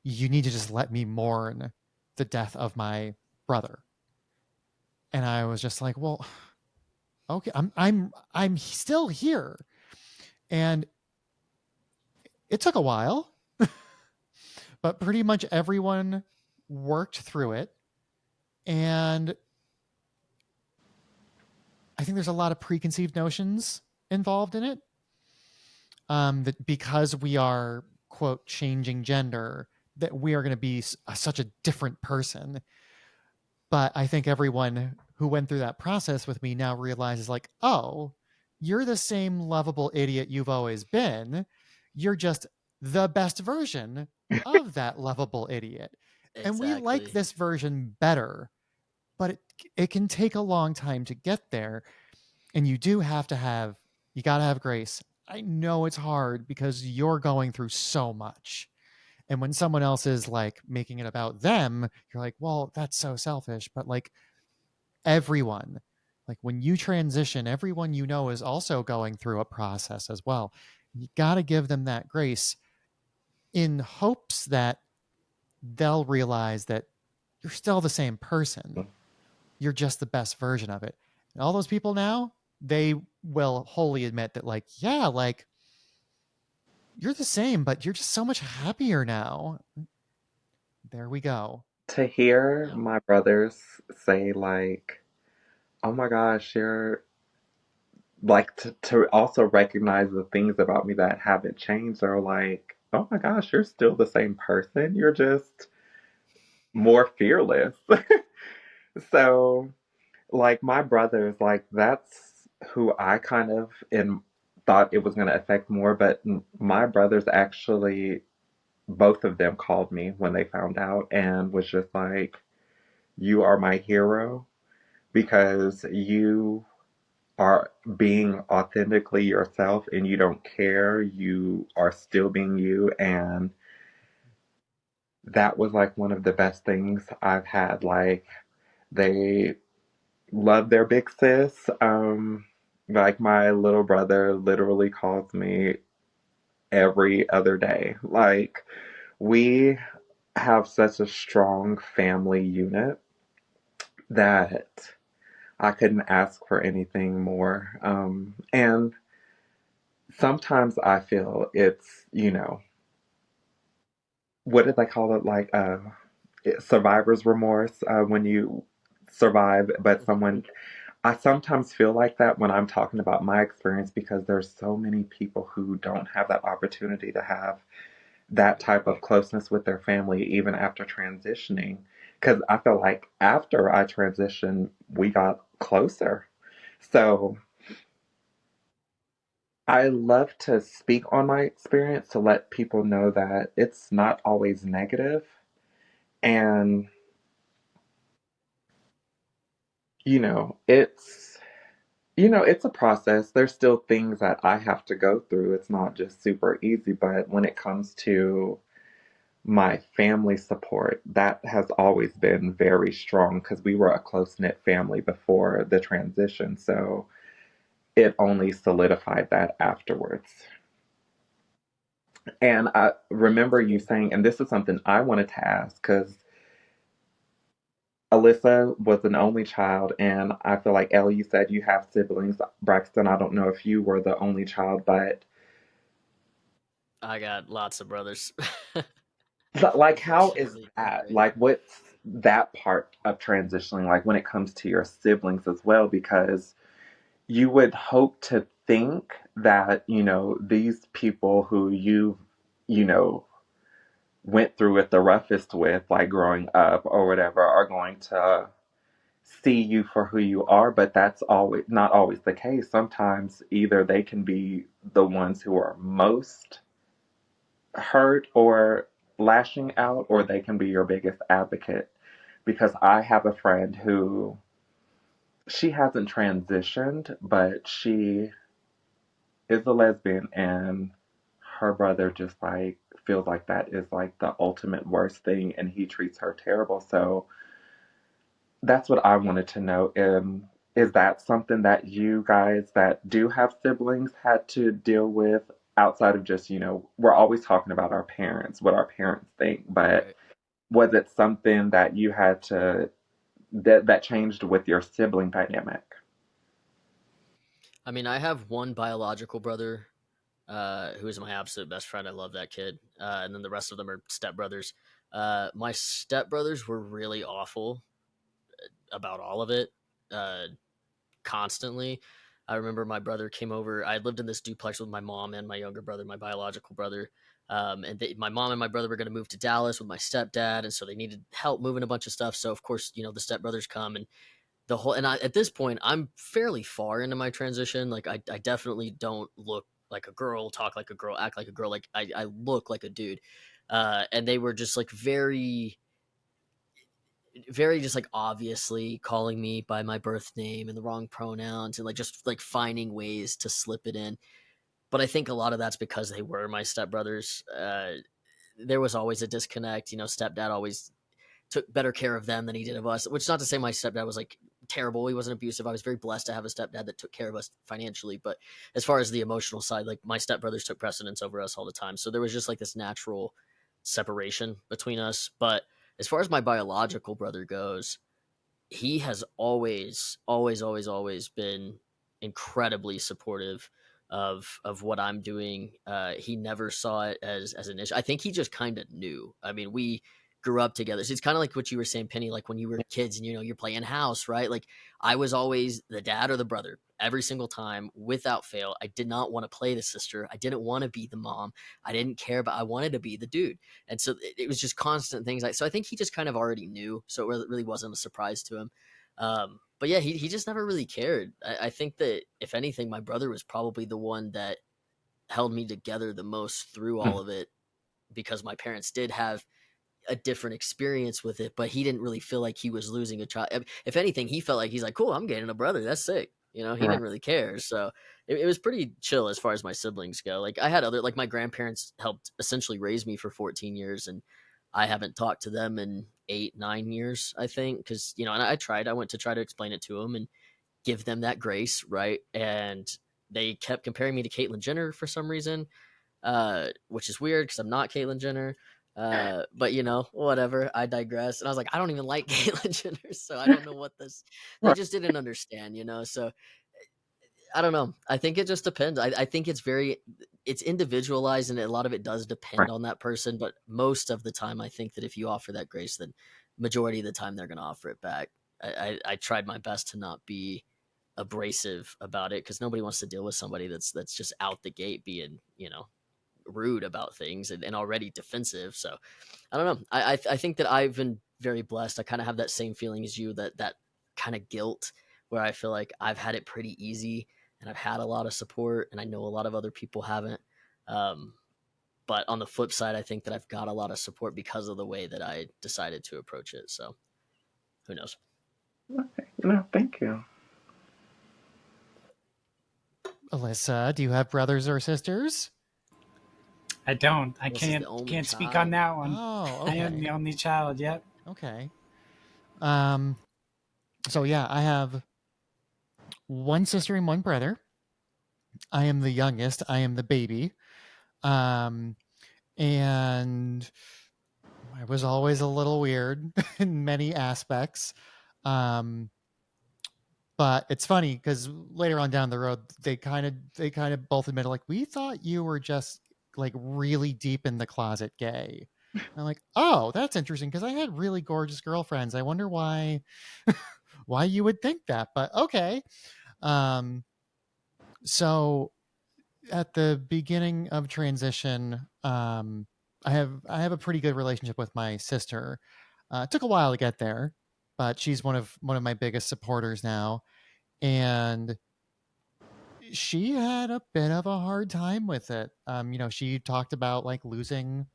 you need to just let me mourn the death of my brother. And I was just like, well, okay, I'm still here. And it took a while, but pretty much everyone worked through it. And I think there's a lot of preconceived notions involved in it. That because we are, quote, changing gender, that we are going to be such a different person. But I think everyone who went through that process with me now realizes, like, oh, you're the same lovable idiot you've always been. You're just the best version of that lovable idiot. And we like Exactly. this version better, but it can take a long time to get there. And you got to have grace. I know it's hard because you're going through so much. And when someone else is like making it about them, you're like, well, that's so selfish. But like everyone, like when you transition, everyone is also going through a process as well. You got to give them that grace in hopes that they'll realize that you're still the same person. you're just the best version of it. And all those people now, they will wholly admit that, like, yeah, like, you're the same, but you're just so much happier now. There we go. To hear Yep. my brothers say, like, oh my gosh, you're like, to also recognize the things about me that haven't changed are like, oh my gosh, you're still the same person. You're just more fearless. So, like, my brothers, like, that's who I kind of in thought it was going to affect more, but my brothers actually, both of them called me when they found out and was just like, you are my hero because you are being authentically yourself and you don't care. You are still being you. And that was like one of the best things I've had. Like, they love their big sis. Like, my little brother literally calls me every other day. Like, we have such a strong family unit that I couldn't ask for anything more. And sometimes I feel it's, what did they call it? Like, survivor's remorse, when you survive, but someone, I sometimes feel like that when I'm talking about my experience because there's so many people who don't have that opportunity to have that type of closeness with their family even after transitioning. Because I feel like after I transitioned, we got closer. So I love to speak on my experience to let people know that it's not always negative. And, you know, it's it's a process. There's still things that I have to go through. It's not just super easy, but when it comes to my family support, that has always been very strong because we were a close-knit family before the transition. So it only solidified that afterwards. And I remember you saying, and this is something I wanted to ask because Alyssa was an only child, and I feel like Elle, you said you have siblings. Braxton, I don't know if you were the only child, but I got lots of brothers. like, how is Unfortunately, that? right. Like, what's that part of transitioning like when it comes to your siblings as well? Because you would hope to think that, these people who you know, went through it the roughest with, like growing up or whatever, are going to see you for who you are, but that's always not always the case. Sometimes either they can be the ones who are most hurt or lashing out, or they can be your biggest advocate. Because I have a friend who she hasn't transitioned, but she is a lesbian, and her brother just like feels like that is like the ultimate worst thing, and he treats her terrible. So that's what I wanted to know. Is that something that you guys that do have siblings had to deal with outside of just, we're always talking about our parents, what our parents think, but Right. was it something that you had to that changed with your sibling dynamic? I mean, I have one biological brother who is my absolute best friend. I love that kid. And then the rest of them are stepbrothers. My stepbrothers were really awful about all of it, uh, constantly. I remember my brother came over. I lived in this duplex with my mom and my younger brother, my biological brother. My mom and my brother were going to move to Dallas with my stepdad, and so they needed help moving a bunch of stuff. So of course, the stepbrothers come, and at this point, I'm fairly far into my transition. Like I definitely don't look like a girl, talk like a girl, act like a girl. Like I look like a dude. And they were just like very just like obviously calling me by my birth name and the wrong pronouns, and like just like finding ways to slip it in. But I think a lot of that's because they were my stepbrothers. There was always a disconnect. Stepdad always took better care of them than he did of us, which is not to say my stepdad was like terrible. He wasn't abusive. I was very blessed to have a stepdad that took care of us financially. But as far as the emotional side, like my stepbrothers took precedence over us all the time. So there was just like this natural separation between us. But as far as my biological brother goes, he has always been incredibly supportive of what I'm doing. He never saw it as an issue. I think he just kind of knew. I mean, we grew up together. So it's kind of like what you were saying, Penny, like when you were kids and you're playing house, right? Like I was always the dad or the brother every single time without fail. I did not want to play the sister. I didn't want to be the mom. I didn't care, but I wanted to be the dude. And so it was just constant things like, so I think he just kind of already knew. So it really wasn't a surprise to him. But yeah, he just never really cared. I think that if anything, my brother was probably the one that held me together the most through all of it, because my parents did have a different experience with it, but he didn't really feel like he was losing a child. If anything, he felt like he's like, cool, I'm getting a brother. That's sick. He Right. didn't really care. So it was pretty chill as far as my siblings go. Like I had like my grandparents helped essentially raise me for 14 years, and I haven't talked to them in 8-9 years, I think. Cause and I went to try to explain it to them and give them that grace. Right. And they kept comparing me to Caitlyn Jenner for some reason, which is weird because I'm not Caitlyn Jenner. But whatever. I digress. And I was like, I don't even like Caitlyn Jenner, so I don't know what this. They Right. just didn't understand, So I don't know. I think it just depends. I think it's individualized, and a lot of it does depend Right. on that person. But most of the time, I think that if you offer that grace, then majority of the time they're going to offer it back. I tried my best to not be abrasive about it, because nobody wants to deal with somebody that's just out the gate being rude about things and already defensive. So I don't know. I think that I've been very blessed. I kind of have that same feeling as you, that kind of guilt, where I feel like I've had it pretty easy and I've had a lot of support, and I know a lot of other people haven't. But on the flip side, I think that I've got a lot of support because of the way that I decided to approach it. So who knows? Okay. No, thank you. Alyssa, do you have brothers or sisters? I don't. I This is the can't only can't speak on child. that one. Oh, I am okay. the only child. Yep. Okay. So yeah, I have one sister and one brother. I am the youngest. I am the baby. Um, and I was always a little weird in many aspects. Um, but it's funny because later on down the road, they kind of both admitted, like, we thought you were just like really deep in the closet gay. I'm like, oh, that's interesting, because I had really gorgeous girlfriends. I wonder why why you would think that, but okay. Um, so at the beginning of transition, I have a pretty good relationship with my sister. It took a while to get there, but she's one of my biggest supporters now, and she had a bit of a hard time with it. She talked about like losing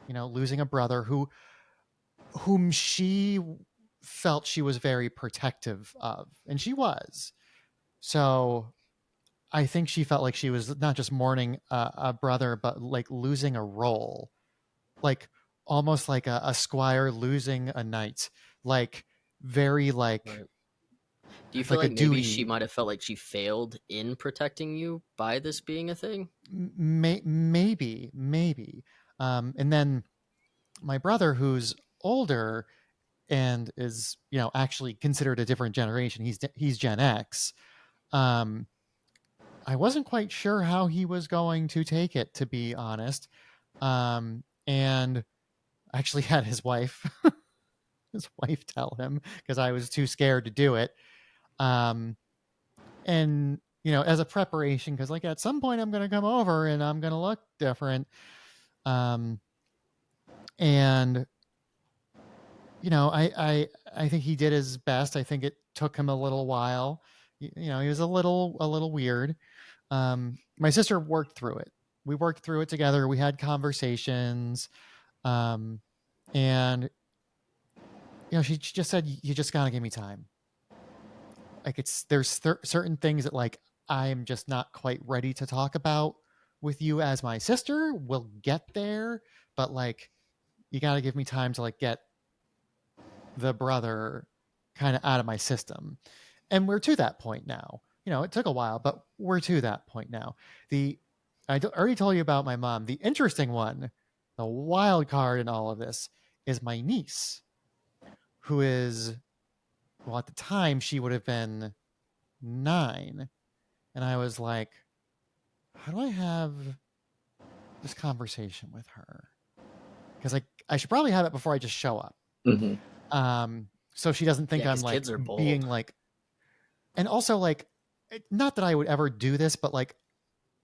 a brother whom she felt she was very protective of, and she was. So I think she felt like she was not just mourning a brother, but like losing a role, like almost like a squire losing a knight, like very Right. like Do you feel like a like maybe she duty. might have felt like she failed in protecting you by this being a thing? Maybe. And then my brother, who's older and is actually considered a different generation. He's Gen X. Um, I wasn't quite sure how he was going to take it, to be honest. And I actually had his wife tell him, because I was too scared to do it. Um, and as a preparation, because like at some point I'm going to come over and I'm going to look different. Um, and I think he did his best. I think it took him a little while. He was a little weird. My sister worked through it. We worked through it together. We had conversations, um, and she just said, "You just gotta give me time." Like there's certain things that like I'm just not quite ready to talk about with you as my sister. We'll get there, but like you gotta give me time to like get the brother kind of out of my system. And we're to that point now. It took a while, but we're to that point now. I already told you about my mom. The interesting one, the wild card in all of this, is my niece, who is well, at the time she would have been 9. And I was like, how do I have this conversation with her? Because I should probably have it before I just show up. So she doesn't think I'm like kids are bold. being like, and also like, not that I would ever do this, but like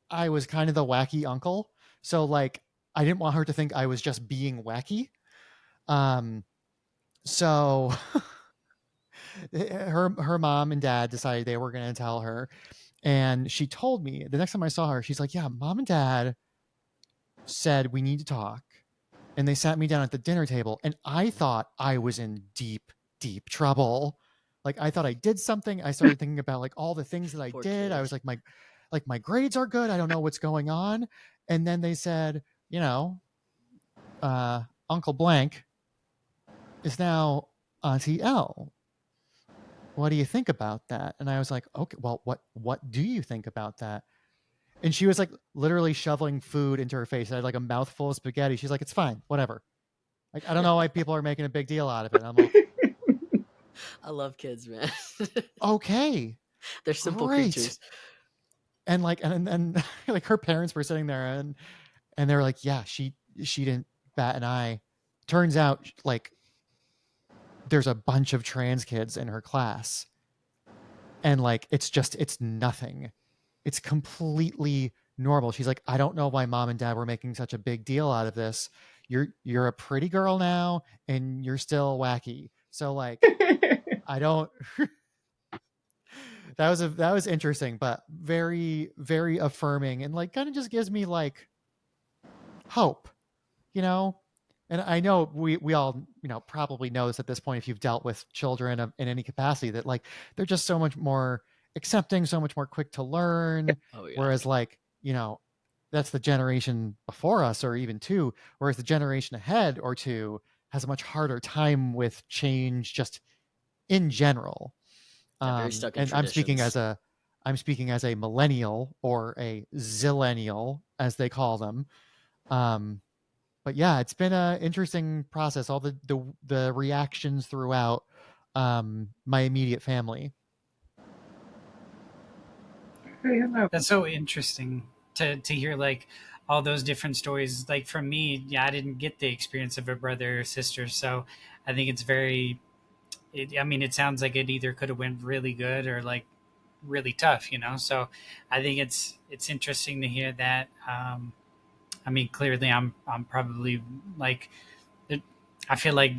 I was kind of the wacky uncle. So like I didn't want her to think I was just being wacky. So her mom and dad decided they were going to tell her. And she told me the next time I saw her, she's like, yeah, mom and dad said we need to talk. And they sat me down at the dinner table. And I thought I was in deep, deep trouble. Like I thought I did something. I started thinking about like all the things that I Poor did. kid. I was like, my grades are good. I don't know what's going on. And then they said, you know, Uncle Blank is now Auntie Elle. What do you think about that? And I was like, okay, well, what do you think about that? And she was like literally shoveling food into her face. I had like a mouthful of spaghetti. She's like, it's fine, whatever. Like, I don't know why people are making a big deal out of it. I'm like, I love kids, man. okay, They're simple great. creatures. And like, and like her parents were sitting there and they were like, yeah, she didn't bat an eye. Turns out like there's a bunch of trans kids in her class. And like, it's nothing. It's completely normal. She's like, I don't know why mom and dad were making such a big deal out of this. You're a pretty girl now and you're still wacky. So like, I don't that was interesting, but very, very affirming and like kind of just gives me like hope, you know? And I know we all, you know, probably know this at this point if you've dealt with children in any capacity that like they're just so much more accepting, so much more quick to learn. Oh, yeah. Whereas like, you know, that's the generation before us or even two, whereas the generation ahead or two has a much harder time with change just in general. Very stuck in And I'm speaking traditions. as a millennial or a zillennial as they call them. But yeah, it's been an interesting process. All the reactions throughout my immediate family. That's so interesting to hear like all those different stories. Like from me, yeah, I didn't get the experience of a brother or sister, so I think it's very. I mean, it sounds like it either could have went really good or like really tough, you know. So I think it's interesting to hear that. I mean, clearly, I'm probably like, I feel like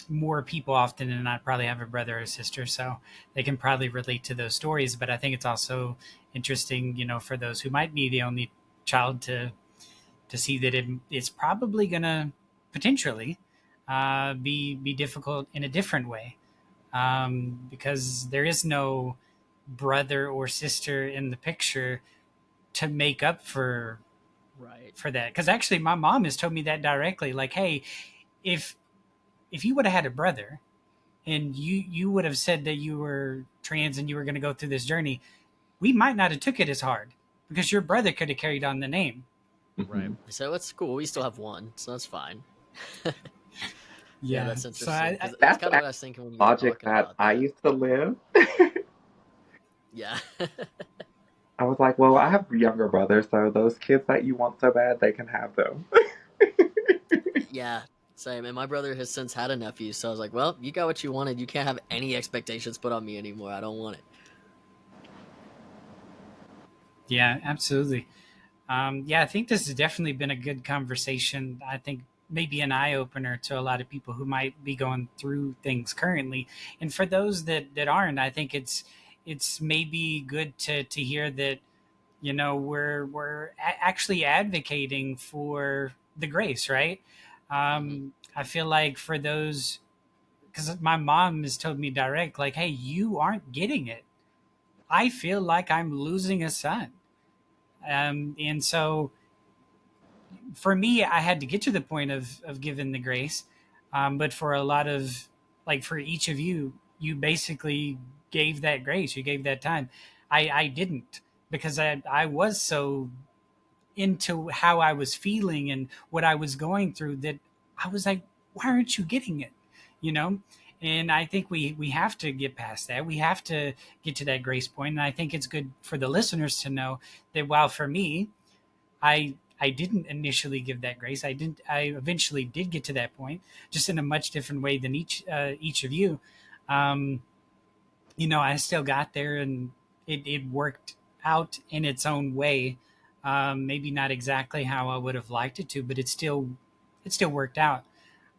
more people often than not probably have a brother or sister, so they can probably relate to those stories. But I think it's also interesting, you know, for those who might be the only child to see that it's probably gonna potentially be difficult in a different way, because there is no brother or sister in the picture to make up for that. Because actually, my mom has told me that directly. Like, hey, if you would have had a brother and you would have said that you were trans and you were going to go through this journey, we might not have took it as hard because your brother could have carried on the name. Right. So it's cool. We still have one, so that's fine. Yeah, that's interesting. So that's kind of what I was thinking when you were logic talking that about I that. used to live. Yeah. I was like, well, I have younger brothers, so those kids that you want so bad, they can have them. Yeah, same. And my brother has since had a nephew, so I was like, well, you got what you wanted. You can't have any expectations put on me anymore. I don't want it. Yeah, absolutely. Yeah, I think this has definitely been a good conversation. I think maybe an eye opener to a lot of people who might be going through things currently, and for those that aren't, I think it's maybe good to hear that, you know, actually advocating for the grace, right? I feel like for those, because my mom has told me direct, like, hey, you aren't getting it. I feel like I'm losing a son. And so for me, I had to get to the point of giving the grace. But for a lot of, like for each of you, you basically gave that grace. You gave that time. I didn't, because I was so into how I was feeling and what I was going through that I was like, why aren't you getting it? You know? And I think we have to get past that. We have to get to that grace point. And I think it's good for the listeners to know that while for me, I didn't initially give that grace. I eventually did get to that point, just in a much different way than each of you. Um, I still got there, and it worked out in its own way. Maybe not exactly how I would have liked it to, but it still worked out.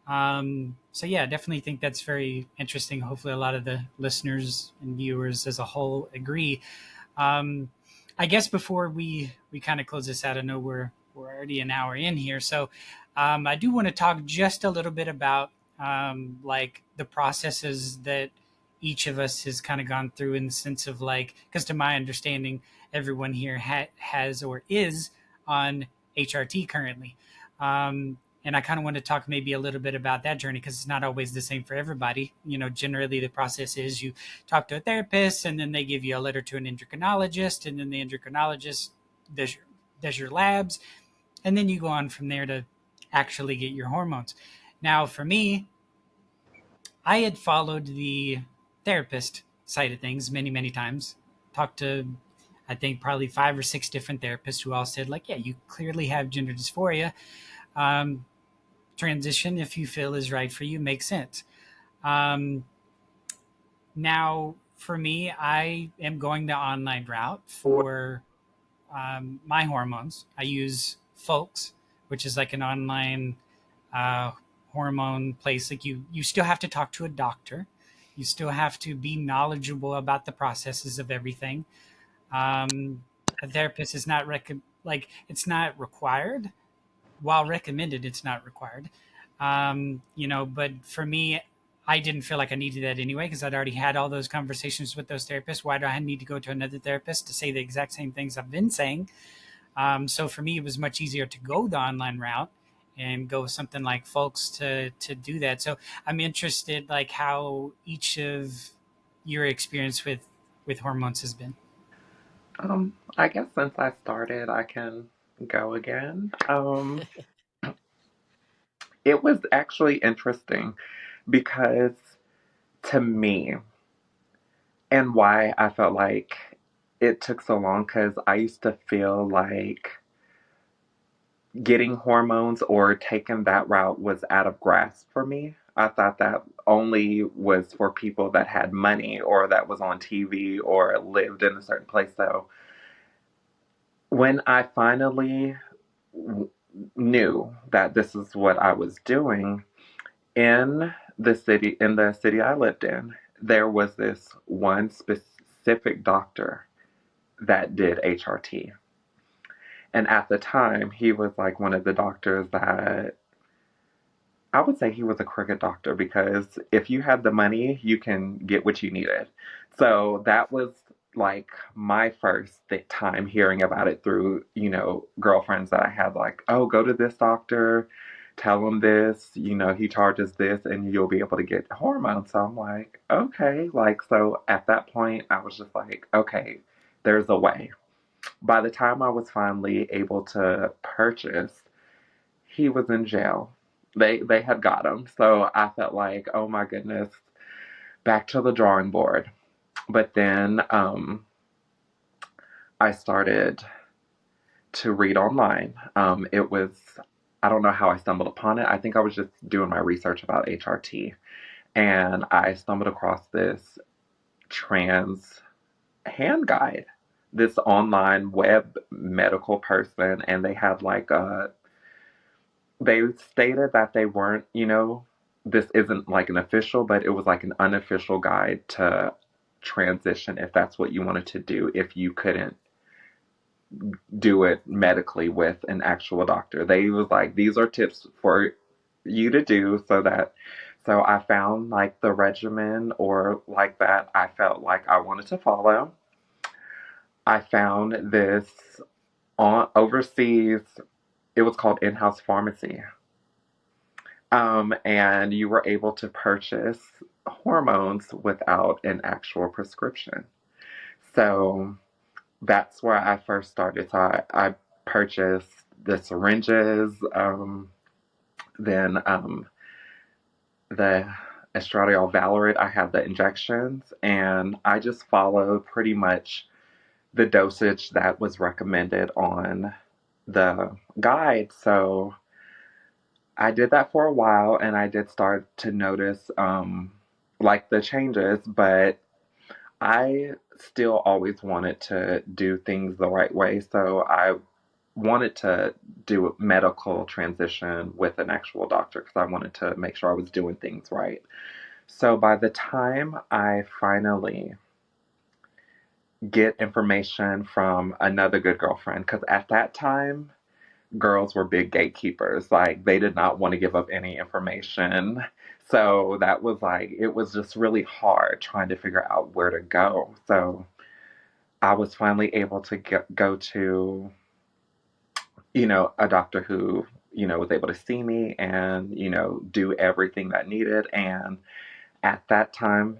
So yeah, I definitely think that's very interesting. Hopefully, a lot of the listeners and viewers as a whole agree. Um, I guess before we kind of close this out, I know we're already an hour in here, so I do want to talk just a little bit about like the processes that each of us has kind of gone through, in the sense of like, because to my understanding, everyone here has or is on HRT currently. And I kind of want to talk maybe a little bit about that journey, because it's not always the same for everybody. Generally the process is you talk to a therapist, and then they give you a letter to an endocrinologist, and then the endocrinologist does your labs, and then you go on from there to actually get your hormones. Now, for me, I had followed the therapist side of things many, many times. Talked to, I think, probably 5 or 6 different therapists who all said, like, yeah, you clearly have gender dysphoria. Um, Transition, if you feel is right for you, makes sense. Um, Now, for me, I am going the online route for my hormones. I use Folks, which is like an online uh, hormone place. Like you still have to talk to a doctor. You still have to be knowledgeable about the processes of everything. A therapist is not like it's not required. While recommended, it's not required. But for me, I didn't feel like I needed that anyway, because I'd already had all those conversations with those therapists. Why do I need to go to another therapist to say the exact same things I've been saying? So for me, it was much easier to go the online route and go with something like Folks to do that. So I'm interested, like, how each of your experience with hormones has been. I guess since I started, I can go again. It was actually interesting because to me, and why I felt like it took so long, because I used to feel like getting hormones or taking that route was out of grasp for me. I thought that only was for people that had money or that was on TV or lived in a certain place. So when I finally w- knew that this is what I was doing in the city I lived in, there was this one specific doctor that did HRT. And at the time, he was like one of the doctors that I would say he was a crooked doctor, because if you had the money, you can get what you needed. So that was like my first time hearing about it through, girlfriends that I had, like, oh, go to this doctor, tell him this, he charges this and you'll be able to get hormones. So I'm like, okay. Like, so at that point, I was just like, okay, there's a way. By the time I was finally able to purchase, he was in jail. They had got him. So I felt like, oh my goodness, back to the drawing board. But then I started to read online. It was, I don't know how I stumbled upon it. I think I was just doing my research about HRT, and I stumbled across this trans hand guide, this online web medical person, and they had like they stated that they weren't, this isn't like an official, but it was like an unofficial guide to transition if that's what you wanted to do, if you couldn't do it medically with an actual doctor. They was like, these are tips for you to do so I found like the regimen or like that I felt like I wanted to follow. I found this on overseas, it was called in-house pharmacy. And you were able to purchase hormones without an actual prescription. So that's where I first started. So I purchased the syringes, then the estradiol valerate. I had the injections, and I just followed pretty much the dosage that was recommended on the guide. So I did that for a while, and I did start to notice like the changes, but I still always wanted to do things the right way. So I wanted to do a medical transition with an actual doctor because I wanted to make sure I was doing things right. So by the time I finally get information from another good girlfriend, because at that time, girls were big gatekeepers. Like, they did not want to give up any information. So that was like, it was just really hard trying to figure out where to go. So I was finally able to go to, a doctor who, was able to see me and, do everything that needed. And at that time,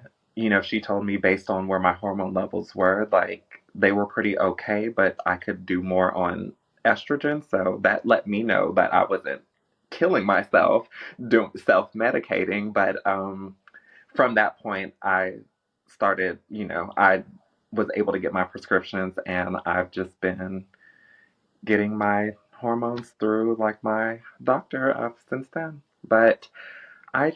she told me based on where my hormone levels were, like they were pretty okay, but I could do more on estrogen. So that let me know that I wasn't killing myself doing self medicating. But from that point, I started, I was able to get my prescriptions, and I've just been getting my hormones through like my doctor since then. But I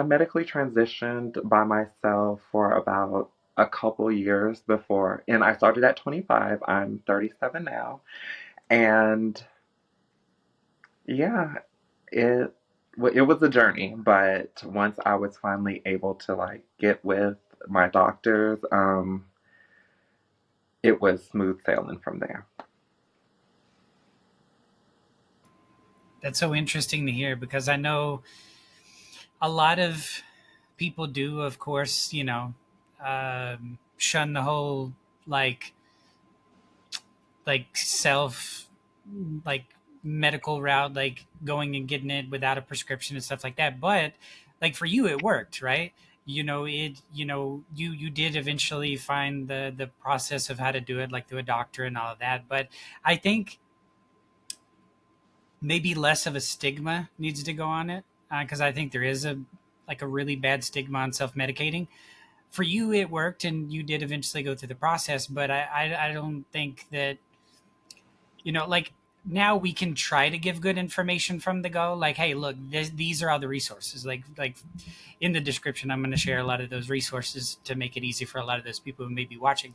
medically transitioned by myself for about a couple years before, and I started at 25. I'm 37 now, and yeah, it it was a journey, but once I was finally able to like get with my doctors, it was smooth sailing from there. That's so interesting to hear because I know a lot of people do, of course, shun the whole like self like medical route, like going and getting it without a prescription and stuff like that. But like for you, it worked, right? You did eventually find the process of how to do it, like through a doctor and all of that. But I think maybe less of a stigma needs to go on it because I think there is a really bad stigma on self medicating. For you, it worked, and you did eventually go through the process. But I don't think that like now we can try to give good information from the go. Like, hey, look, these are all the resources. Like in the description, I'm going to share a lot of those resources to make it easy for a lot of those people who may be watching.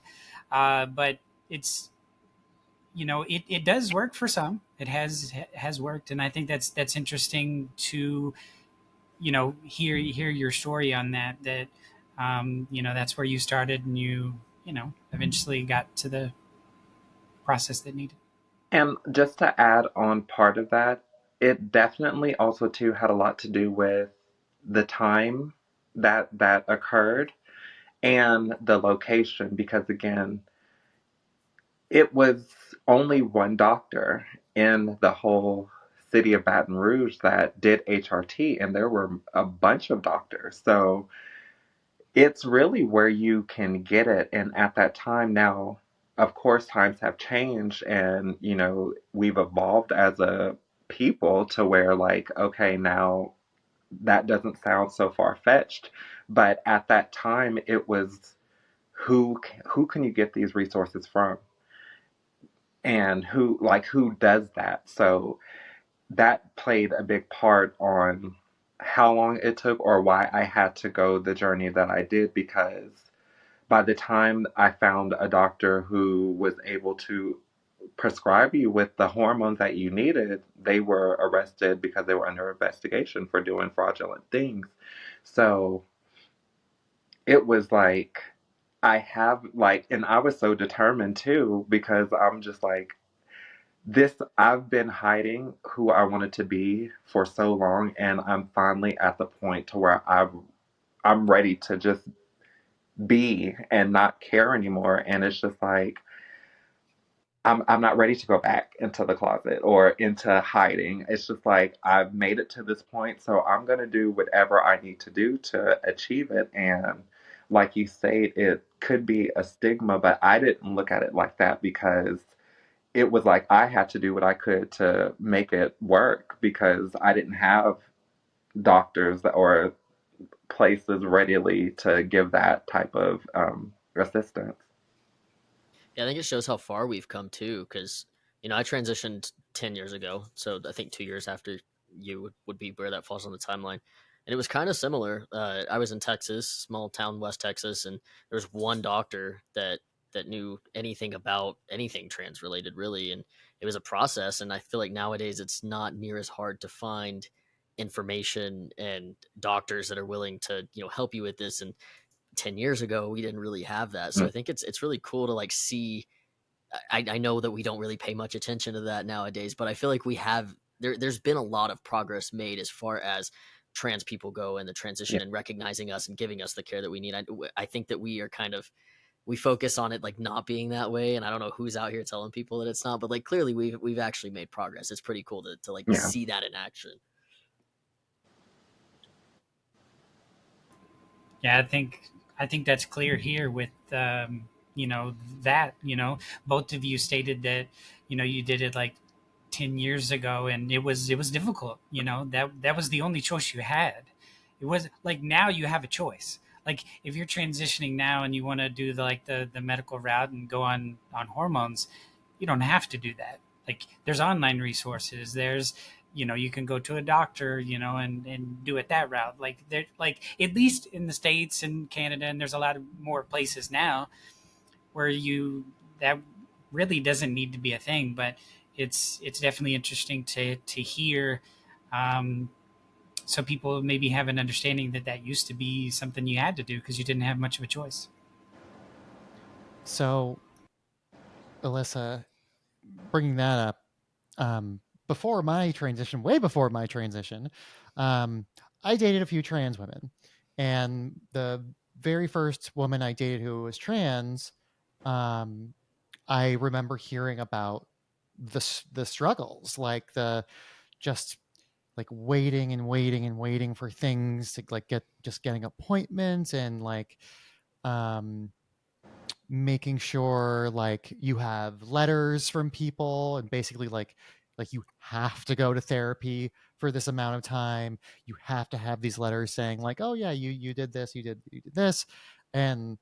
But it's it does work for some. It has worked, and I think that's interesting to hear your story on that. That that's where you started, and you eventually got to the process that needed. And just to add on part of that, it definitely also too had a lot to do with the time that occurred and the location because again, it was only one doctor in the whole city of Baton Rouge that did HRT, and there were a bunch of doctors. So it's really where you can get it. And at that time now, of course, times have changed, and we've evolved as a people to where like, okay, now that doesn't sound so far fetched. But at that time, it was who can you get these resources from, and who does that. So that played a big part on how long it took or why I had to go the journey that I did, because by the time I found a doctor who was able to prescribe you with the hormones that you needed, they were arrested because they were under investigation for doing fraudulent things. So it was like, and I was so determined too, because I'm just like, I've been hiding who I wanted to be for so long, and I'm finally at the point to where I'm ready to just be and not care anymore. And it's just like I'm not ready to go back into the closet or into hiding. It's just like I've made it to this point, so I'm gonna do whatever I need to do to achieve it. And like you say, it could be a stigma, but I didn't look at it like that because it was like I had to do what I could to make it work because I didn't have doctors or places readily to give that type of assistance. Yeah, I think it shows how far we've come too, because I transitioned 10 years ago, so I think 2 years after you would be where that falls on the timeline, and it was kind of similar. I was in Texas, small town, West Texas, and there was one doctor that knew anything about anything trans related, really, and it was a process. And I feel like nowadays it's not near as hard to find information and doctors that are willing to help you with this. And 10 years ago we didn't really have that, so I think it's really cool to like see. I know that we don't really pay much attention to that nowadays, but I feel like we have there's been a lot of progress made as far as trans people go and the transition, Yeah. and recognizing us and giving us the care that we need. I think that we are kind of, we focus on it like not being that way, and I don't know who's out here telling people that it's not, but like clearly we've actually made progress. It's pretty cool to like Yeah. see that in action. Yeah, I think that's clear here with that both of you stated that you did it like 10 years ago, and it was difficult. That was the only choice you had. It was like now you have a choice. Like if you're transitioning now and you want to do the medical route and go on hormones, you don't have to do that. Like there's online resources. There's you can go to a doctor, and do it that route. Like there, like at least in the States and Canada, and there's a lot of more places now where that really doesn't need to be a thing. But it's definitely interesting to hear, so people maybe have an understanding that used to be something you had to do because you didn't have much of a choice. So, Alyssa, bringing that up, before my transition, way before my transition, I dated a few trans women, and the very first woman I dated who was trans, um, I remember hearing about the struggles, like the just like waiting and waiting and waiting for things to like getting appointments and like um making sure like you have letters from people and basically like you have to go to therapy for this amount of time. You have to have these letters saying like, oh yeah, you did this, you did this. And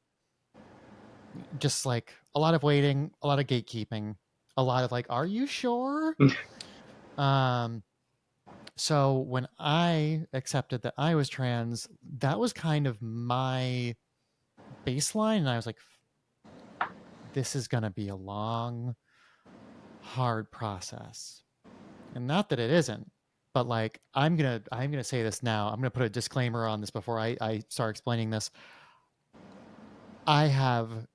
just like a lot of waiting, a lot of gatekeeping, a lot of like, are you sure? um so when I accepted that I was trans, that was kind of my baseline, and I was like, this is going to be a long, hard process. And not that it isn't, but like I'm gonna say this now. I'm gonna put a disclaimer on this before I start explaining this. I have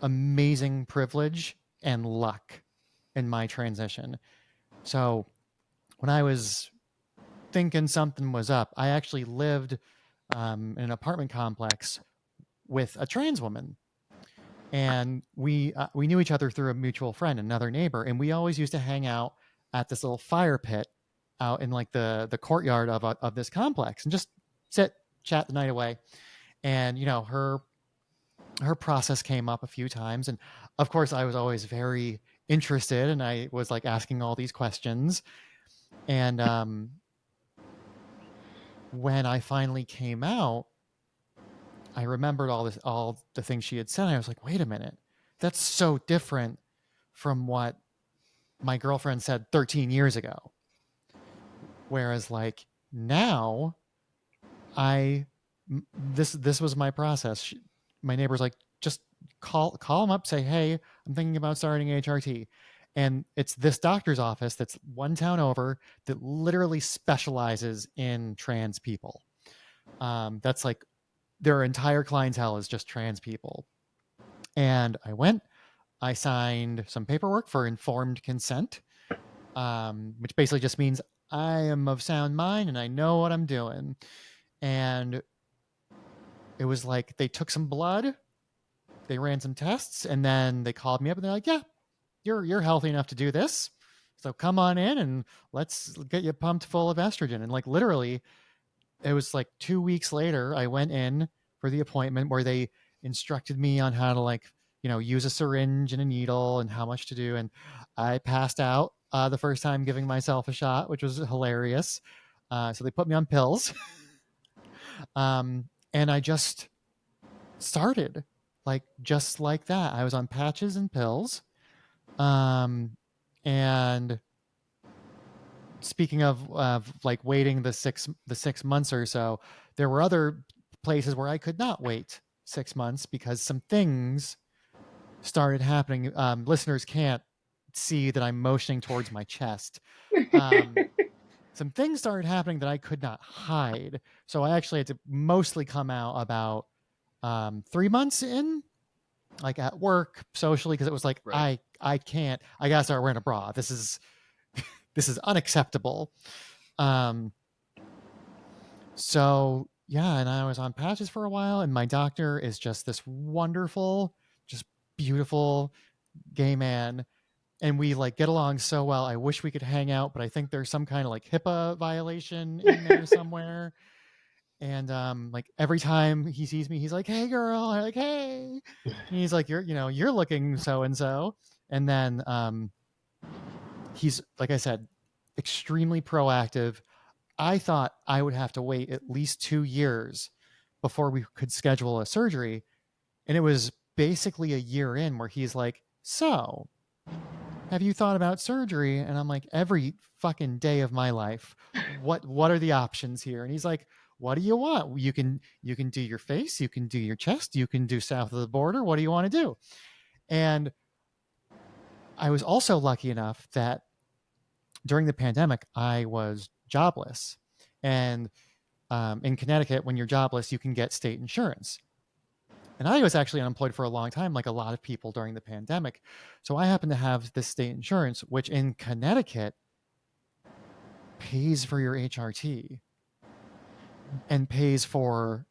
amazing privilege and luck in my transition. So when I was thinking something was up, I actually lived in an apartment complex with a trans woman, and we knew each other through a mutual friend, another neighbor, and we always used to hang out at this little fire pit out in like the courtyard of this complex and just sit, chat the night away. And her process came up a few times, and of course I was always very interested, and I was like asking all these questions. And when I finally came out, I remembered all the things she had said. And I was like, wait a minute, that's so different from what my girlfriend said 13 years ago. Whereas like now, I this was my process. My neighbor's like, just call them up, say, hey, I'm thinking about starting HRT. And it's this doctor's office that's one town over that literally specializes in trans people. That's like their entire clientele is just trans people. And I went, I signed some paperwork for informed consent, which basically just means I am of sound mind and I know what I'm doing. And it was like they took some blood, they ran some tests, and then they called me up and they're like, "Yeah, you're healthy enough to do this. So come on in and let's get you pumped full of estrogen." And like literally, it was like 2 weeks later, I went in for the appointment where they instructed me on how to like use a syringe and a needle and how much to do. And I passed out the first time giving myself a shot, which was hilarious. So they put me on pills. And I just started just like that. I was on patches and pills. And speaking of like waiting the 6 months or so, there were other places where I could not wait 6 months because some things started happening. Listeners can't see that I'm motioning towards my chest. Some things started happening that I could not hide. So I actually had to mostly come out about 3 months in, like at work, socially, because it was like, Right. I can't, I gotta start wearing a bra. This is unacceptable. So yeah, and I was on patches for a while, and my doctor is just this wonderful, just beautiful gay man, and we like get along so well. I wish we could hang out, but I think there's some kind of like HIPAA violation in there somewhere. And like every time he sees me, he's like, "Hey, girl," I'm like, "Hey," and he's like, "You're looking so and so," and then he's, like I said, extremely proactive. I thought I would have to wait at least 2 years before we could schedule a surgery. And it was basically a year in where he's like, "So, have you thought about surgery?" And I'm like, "Every fucking day of my life. What are the options here?" And he's like, "What do you want? You can do your face, you can do your chest, you can do south of the border. What do you want to do?" And I was also lucky enough that during the pandemic, I was jobless. And in Connecticut, when you're jobless, you can get state insurance. And I was actually unemployed for a long time, like a lot of people during the pandemic. So I happen to have this state insurance, which in Connecticut pays for your HRT and pays for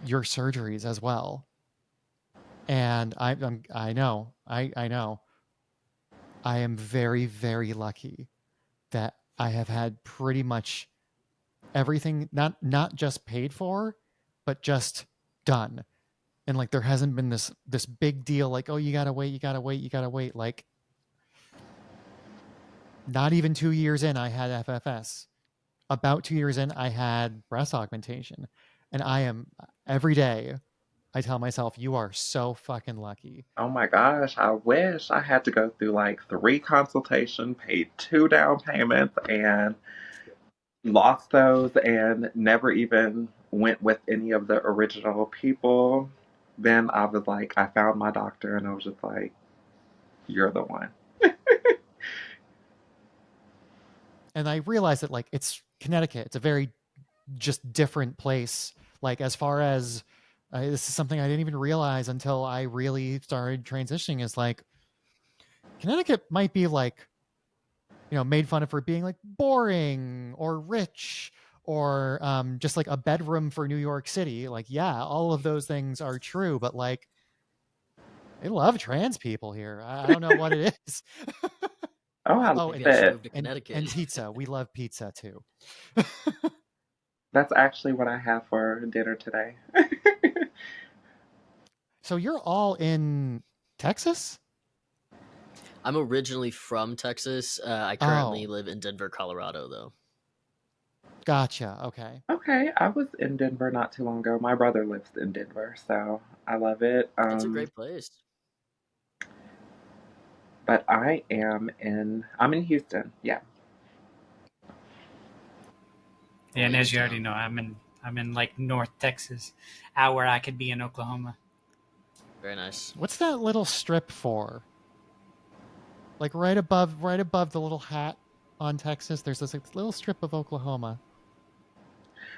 your surgeries as well. And I know, I know, I am very, very lucky that I have had pretty much everything not just paid for, but just done. And like there hasn't been this big deal like, "Oh, you gotta wait, you gotta wait, you gotta wait." Like not even 2 years in, I had FFS. About 2 years in, I had breast augmentation. And I am, every day I tell myself, "You are so fucking lucky." Oh my gosh, I wish I had to go through like 3 consultations, paid 2 down payments, and lost those and never even went with any of the original people. Then I was like, I found my doctor and I was just like, "You're the one." And I realized that like it's Connecticut. It's a very just different place. Like as far as this is something I didn't even realize until I really started transitioning, is like Connecticut might be like, made fun of for being like boring or rich or just like a bedroom for New York City. Like, yeah, all of those things are true, but like they love trans people here. I don't know what it is. Oh, I Oh, love Maybe I should it. move to and Connecticut. pizza. We love pizza too. That's actually what I have for dinner today. So you're all in Texas? I'm originally from Texas. I currently Oh, live in Denver, Colorado, though. gotcha. Okay. Okay, I was in Denver not too long ago. My brother lives in Denver, so I love it. It's a great place. But I'm in Houston. Yeah. And as you already Town. know, I'm in like North Texas, out where I could be in Oklahoma. Very nice. What's that little strip for? Like right above the little hat on Texas, there's this like, little strip of Oklahoma.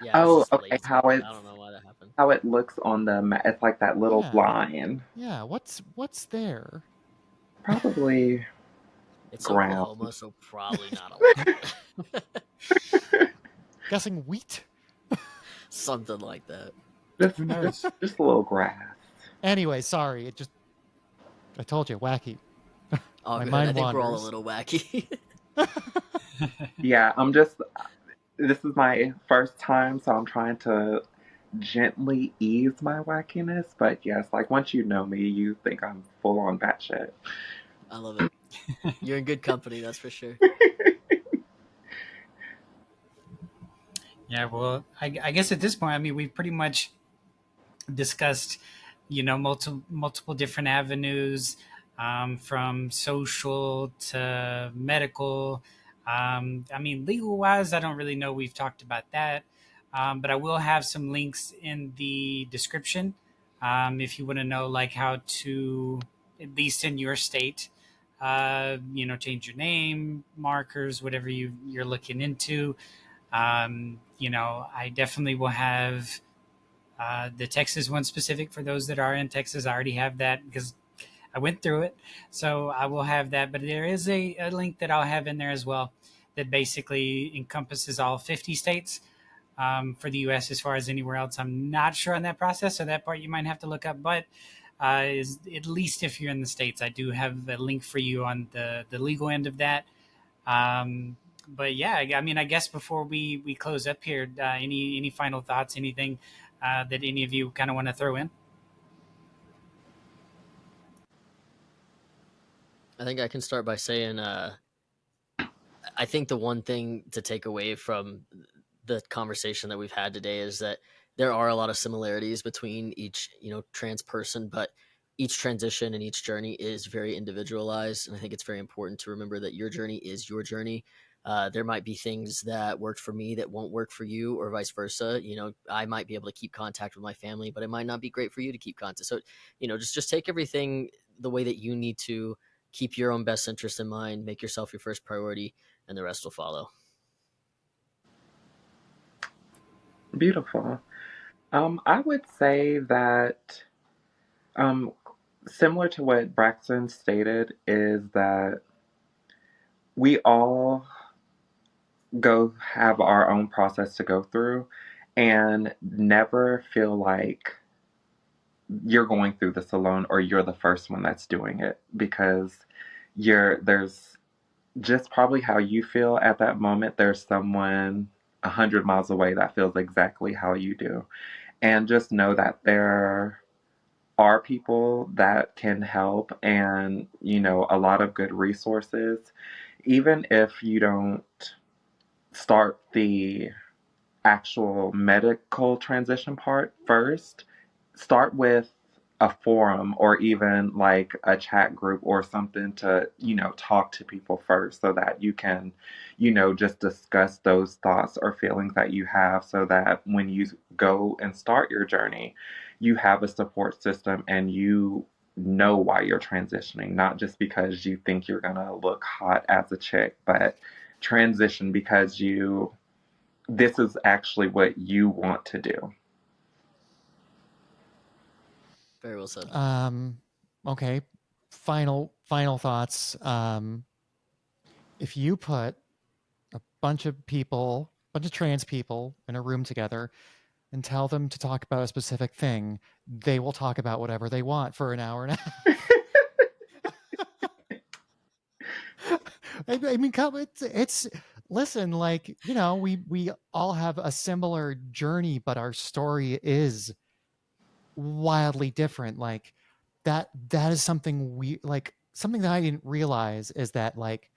Yeah, I was Oh, just okay. lazy. How I don't it's know why that happened. how it looks on the map. It's like that little Yeah. line. Yeah. What's there? Probably It's ground. Oklahoma, so probably not a lot. Guessing wheat? Something like that. Just Who just knows? just a little grass. Anyway, sorry. I told you, wacky. All My good. I mind think we're all a wanders. little wacky. Yeah, this is my first time, so I'm trying to gently ease my wackiness. But yes, like once you know me, you think I'm full on batshit. I love it. You're in good company, that's for sure. Yeah, well, I guess at this point, I mean, we've pretty much discussed, multiple different avenues, from social to medical. I mean, legal wise, I don't really know. We've talked about that, but I will have some links in the description, if you want to know like how to, at least in your state, change your name, markers, whatever you're looking into. I definitely will have the Texas one specific for those that are in Texas. I already have that because I went through it. So I will have that. But there is a link that I'll have in there as well that basically encompasses all 50 states, for the US as far as anywhere else. I'm not sure on that process. So that part you might have to look up. But is at least if you're in the States, I do have a link for you on the legal end of that. But yeah, I mean, I guess before we close up here, any final thoughts, anything that any of you kind of want to throw in? I think I can start by saying I think the one thing to take away from the conversation that we've had today is that there are a lot of similarities between each, trans person, but each transition and each journey is very individualized. And I think it's very important to remember that your journey is your journey. There might be things that worked for me that won't work for you, or vice versa. I might be able to keep contact with my family, but it might not be great for you to keep contact. So, just take everything the way that you need to. Keep your own best interest in mind. Make yourself your first priority, and the rest will follow. Beautiful. I would say that, um, similar to what Braxton stated, is that we all go have our own process to go through and never feel like you're going through this alone or you're the first one that's doing it, because there's just probably how you feel at that moment. There's someone 100 miles away that feels exactly how you do. And just know that there are people that can help, and a lot of good resources. Even if you don't start the actual medical transition part first, start with a forum or even like a chat group or something to, talk to people first, so that you can, just discuss those thoughts or feelings that you have, so that when you go and start your journey, you have a support system and you know why you're transitioning, not just because you think you're going to look hot as a chick, but transition because this is actually what you want to do. Very well said. Okay. Final thoughts. If you put a bunch of trans people in a room together and tell them to talk about a specific thing, they will talk about whatever they want for an hour and a half. I mean, it's listen, like, we all have a similar journey, but our story is wildly different. Like that is something something that I didn't realize is that, like,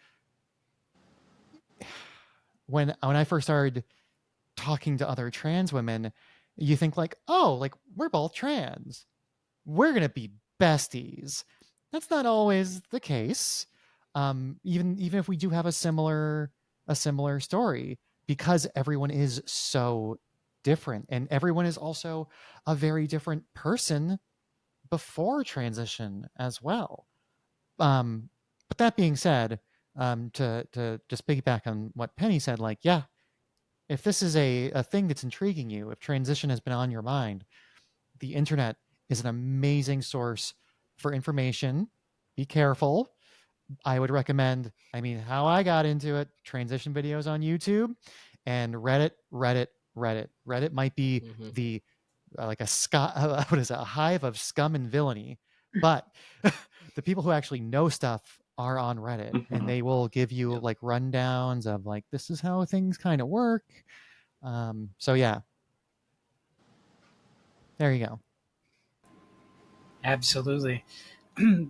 when I first started talking to other trans women, you think like, oh, like, we're both trans, we're gonna be besties. That's not always the case. Even if we do have a similar story, because everyone is so different, and everyone is also a very different person before transition as well. But that being said, to just piggyback on what Penny said, like, yeah, if this is a thing that's intriguing you, if transition has been on your mind, the internet is an amazing source for information. Be careful. I would recommend, I mean, how I got into it, transition videos on YouTube and Reddit. Reddit might be the like what is it, a hive of scum and villainy, but the people who actually know stuff are on Reddit, and they will give you like rundowns of like, this is how things kind of work. So yeah, there you go. Absolutely.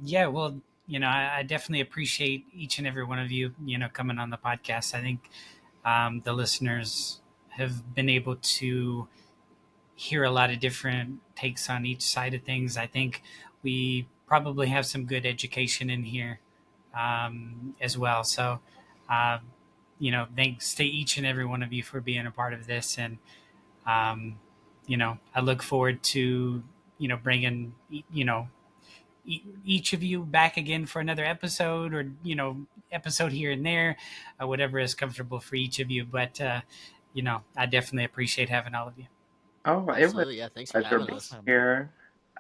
Yeah, well, I definitely appreciate each and every one of you, coming on the podcast. I think the listeners have been able to hear a lot of different takes on each side of things. I think we probably have some good education in here as well. So, uh, thanks to each and every one of you for being a part of this. And, I look forward to, bringing, each of you back again for another episode, or episode here and there, whatever is comfortable for each of you. But I definitely appreciate having all of you. Oh, it was Absolutely, yeah. Thanks a for pleasure having being us. Awesome. here.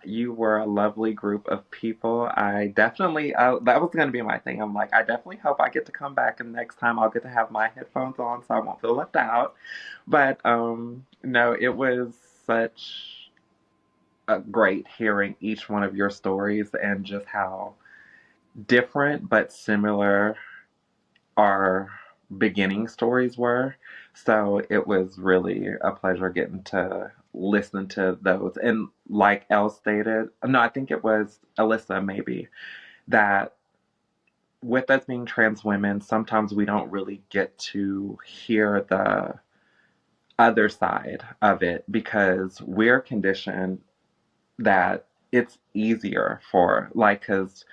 You were a lovely group of people. I definitely, that was going to be my thing. I'm like, I definitely hope I get to come back, and next time I'll get to have my headphones on so I won't feel left out. But no, it was such a great hearing each one of your stories and just how different but similar our beginning stories were. So it was really a pleasure getting to listen to those. And like Elle stated, no, I think it was Alyssa maybe, that with us being trans women, sometimes we don't really get to hear the other side of it because we're conditioned that it's easier for, like, because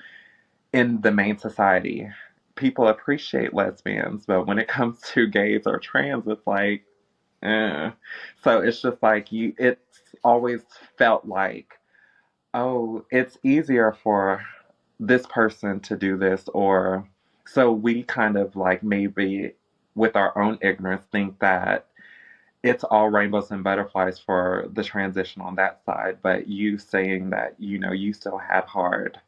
in the main society, people appreciate lesbians, but when it comes to gays or trans, it's like, eh. So it's just like it's always felt like, oh, it's easier for this person to do this, or so we kind of like maybe with our own ignorance think that it's all rainbows and butterflies for the transition on that side, but you saying that, you still had hard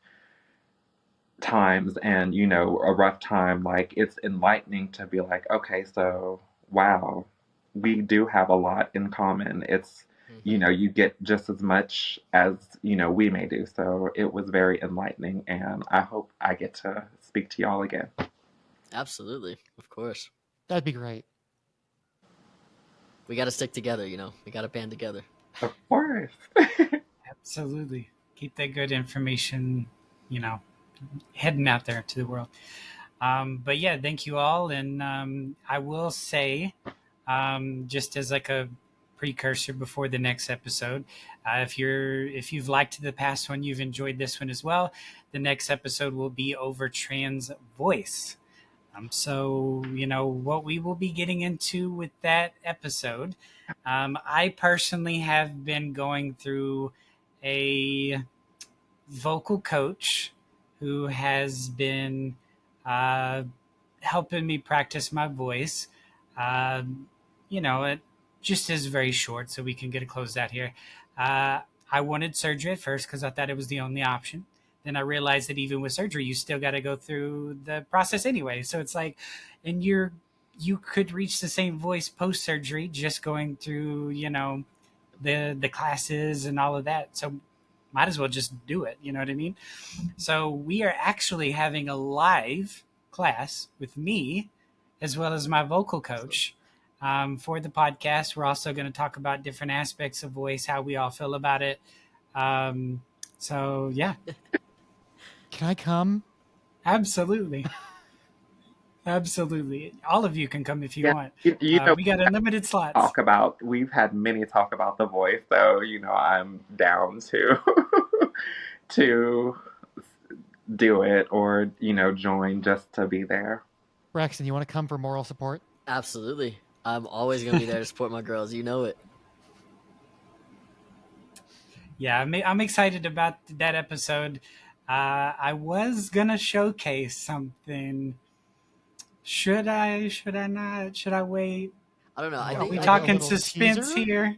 times and a rough time, like it's enlightening to be like, okay, so wow, we do have a lot in common. It's Hmm. you get just as much as we may do. So it was very enlightening, and I hope I get to speak to y'all again. Absolutely, of course. That'd be great. We got to stick together. We got to band together. Of course. Absolutely. Keep that good information, you know, heading out there to the world. But yeah, thank you all. And I will say, just as like a precursor before the next episode, if you've liked the past one, you've enjoyed this one as well. The next episode will be over trans voice. So what we will be getting into with that episode. I personally have been going through a vocal coach who has been uh, helping me practice my voice. It just is very short, so we can get it closed out here. I wanted surgery at first because I thought it was the only option. Then I realized that even with surgery, you still got to go through the process anyway. So it's like, and you could reach the same voice post surgery just going through, the classes and all of that. So might as well just do it. You know what I mean? So we are actually having a live class with me as well as my vocal coach for the podcast. We're also going to talk about different aspects of voice, how we all feel about it. So yeah, Can I come? absolutely. Absolutely. All of you can come if you Yeah, want. you know, We got unlimited slots. we've had many talk about the voice, so I'm down to to do it, or join just to be there. Braxton, you want to come for moral support? Absolutely. I'm always going to be there to support my girls. You know it. Yeah, I'm excited about that episode. I was gonna showcase something. Should I? Should I not? Should I wait? I don't know. I Well, Are think we I like a think talking little suspense teaser? here?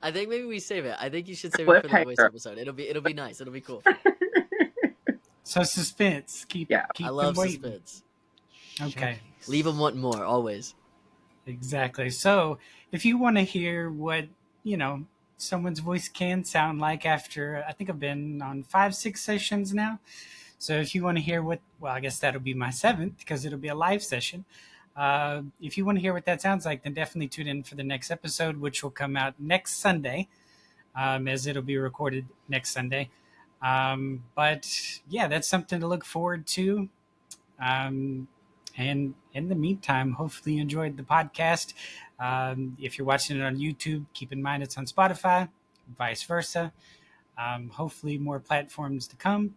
I think maybe we save it. I think you should save it for the voice Cliffhanger. episode. It'll be nice. It'll be cool. So suspense. Keep Yeah. I keep them love waiting. suspense. Okay, Showcase. Leave them wanting more always. exactly. So if you want to hear what you know someone's voice can sound like after, I think I've been on 5, 6 sessions now. So if you want to hear well, I guess that'll be my seventh because it'll be a live session. If you want to hear what that sounds like, then definitely tune in for the next episode, which will come out next Sunday, as it'll be recorded next Sunday. But yeah, that's something to look forward to. Um, And in the meantime, hopefully you enjoyed the podcast. If you're watching it on YouTube, keep in mind it's on Spotify, vice versa. Hopefully more platforms to come.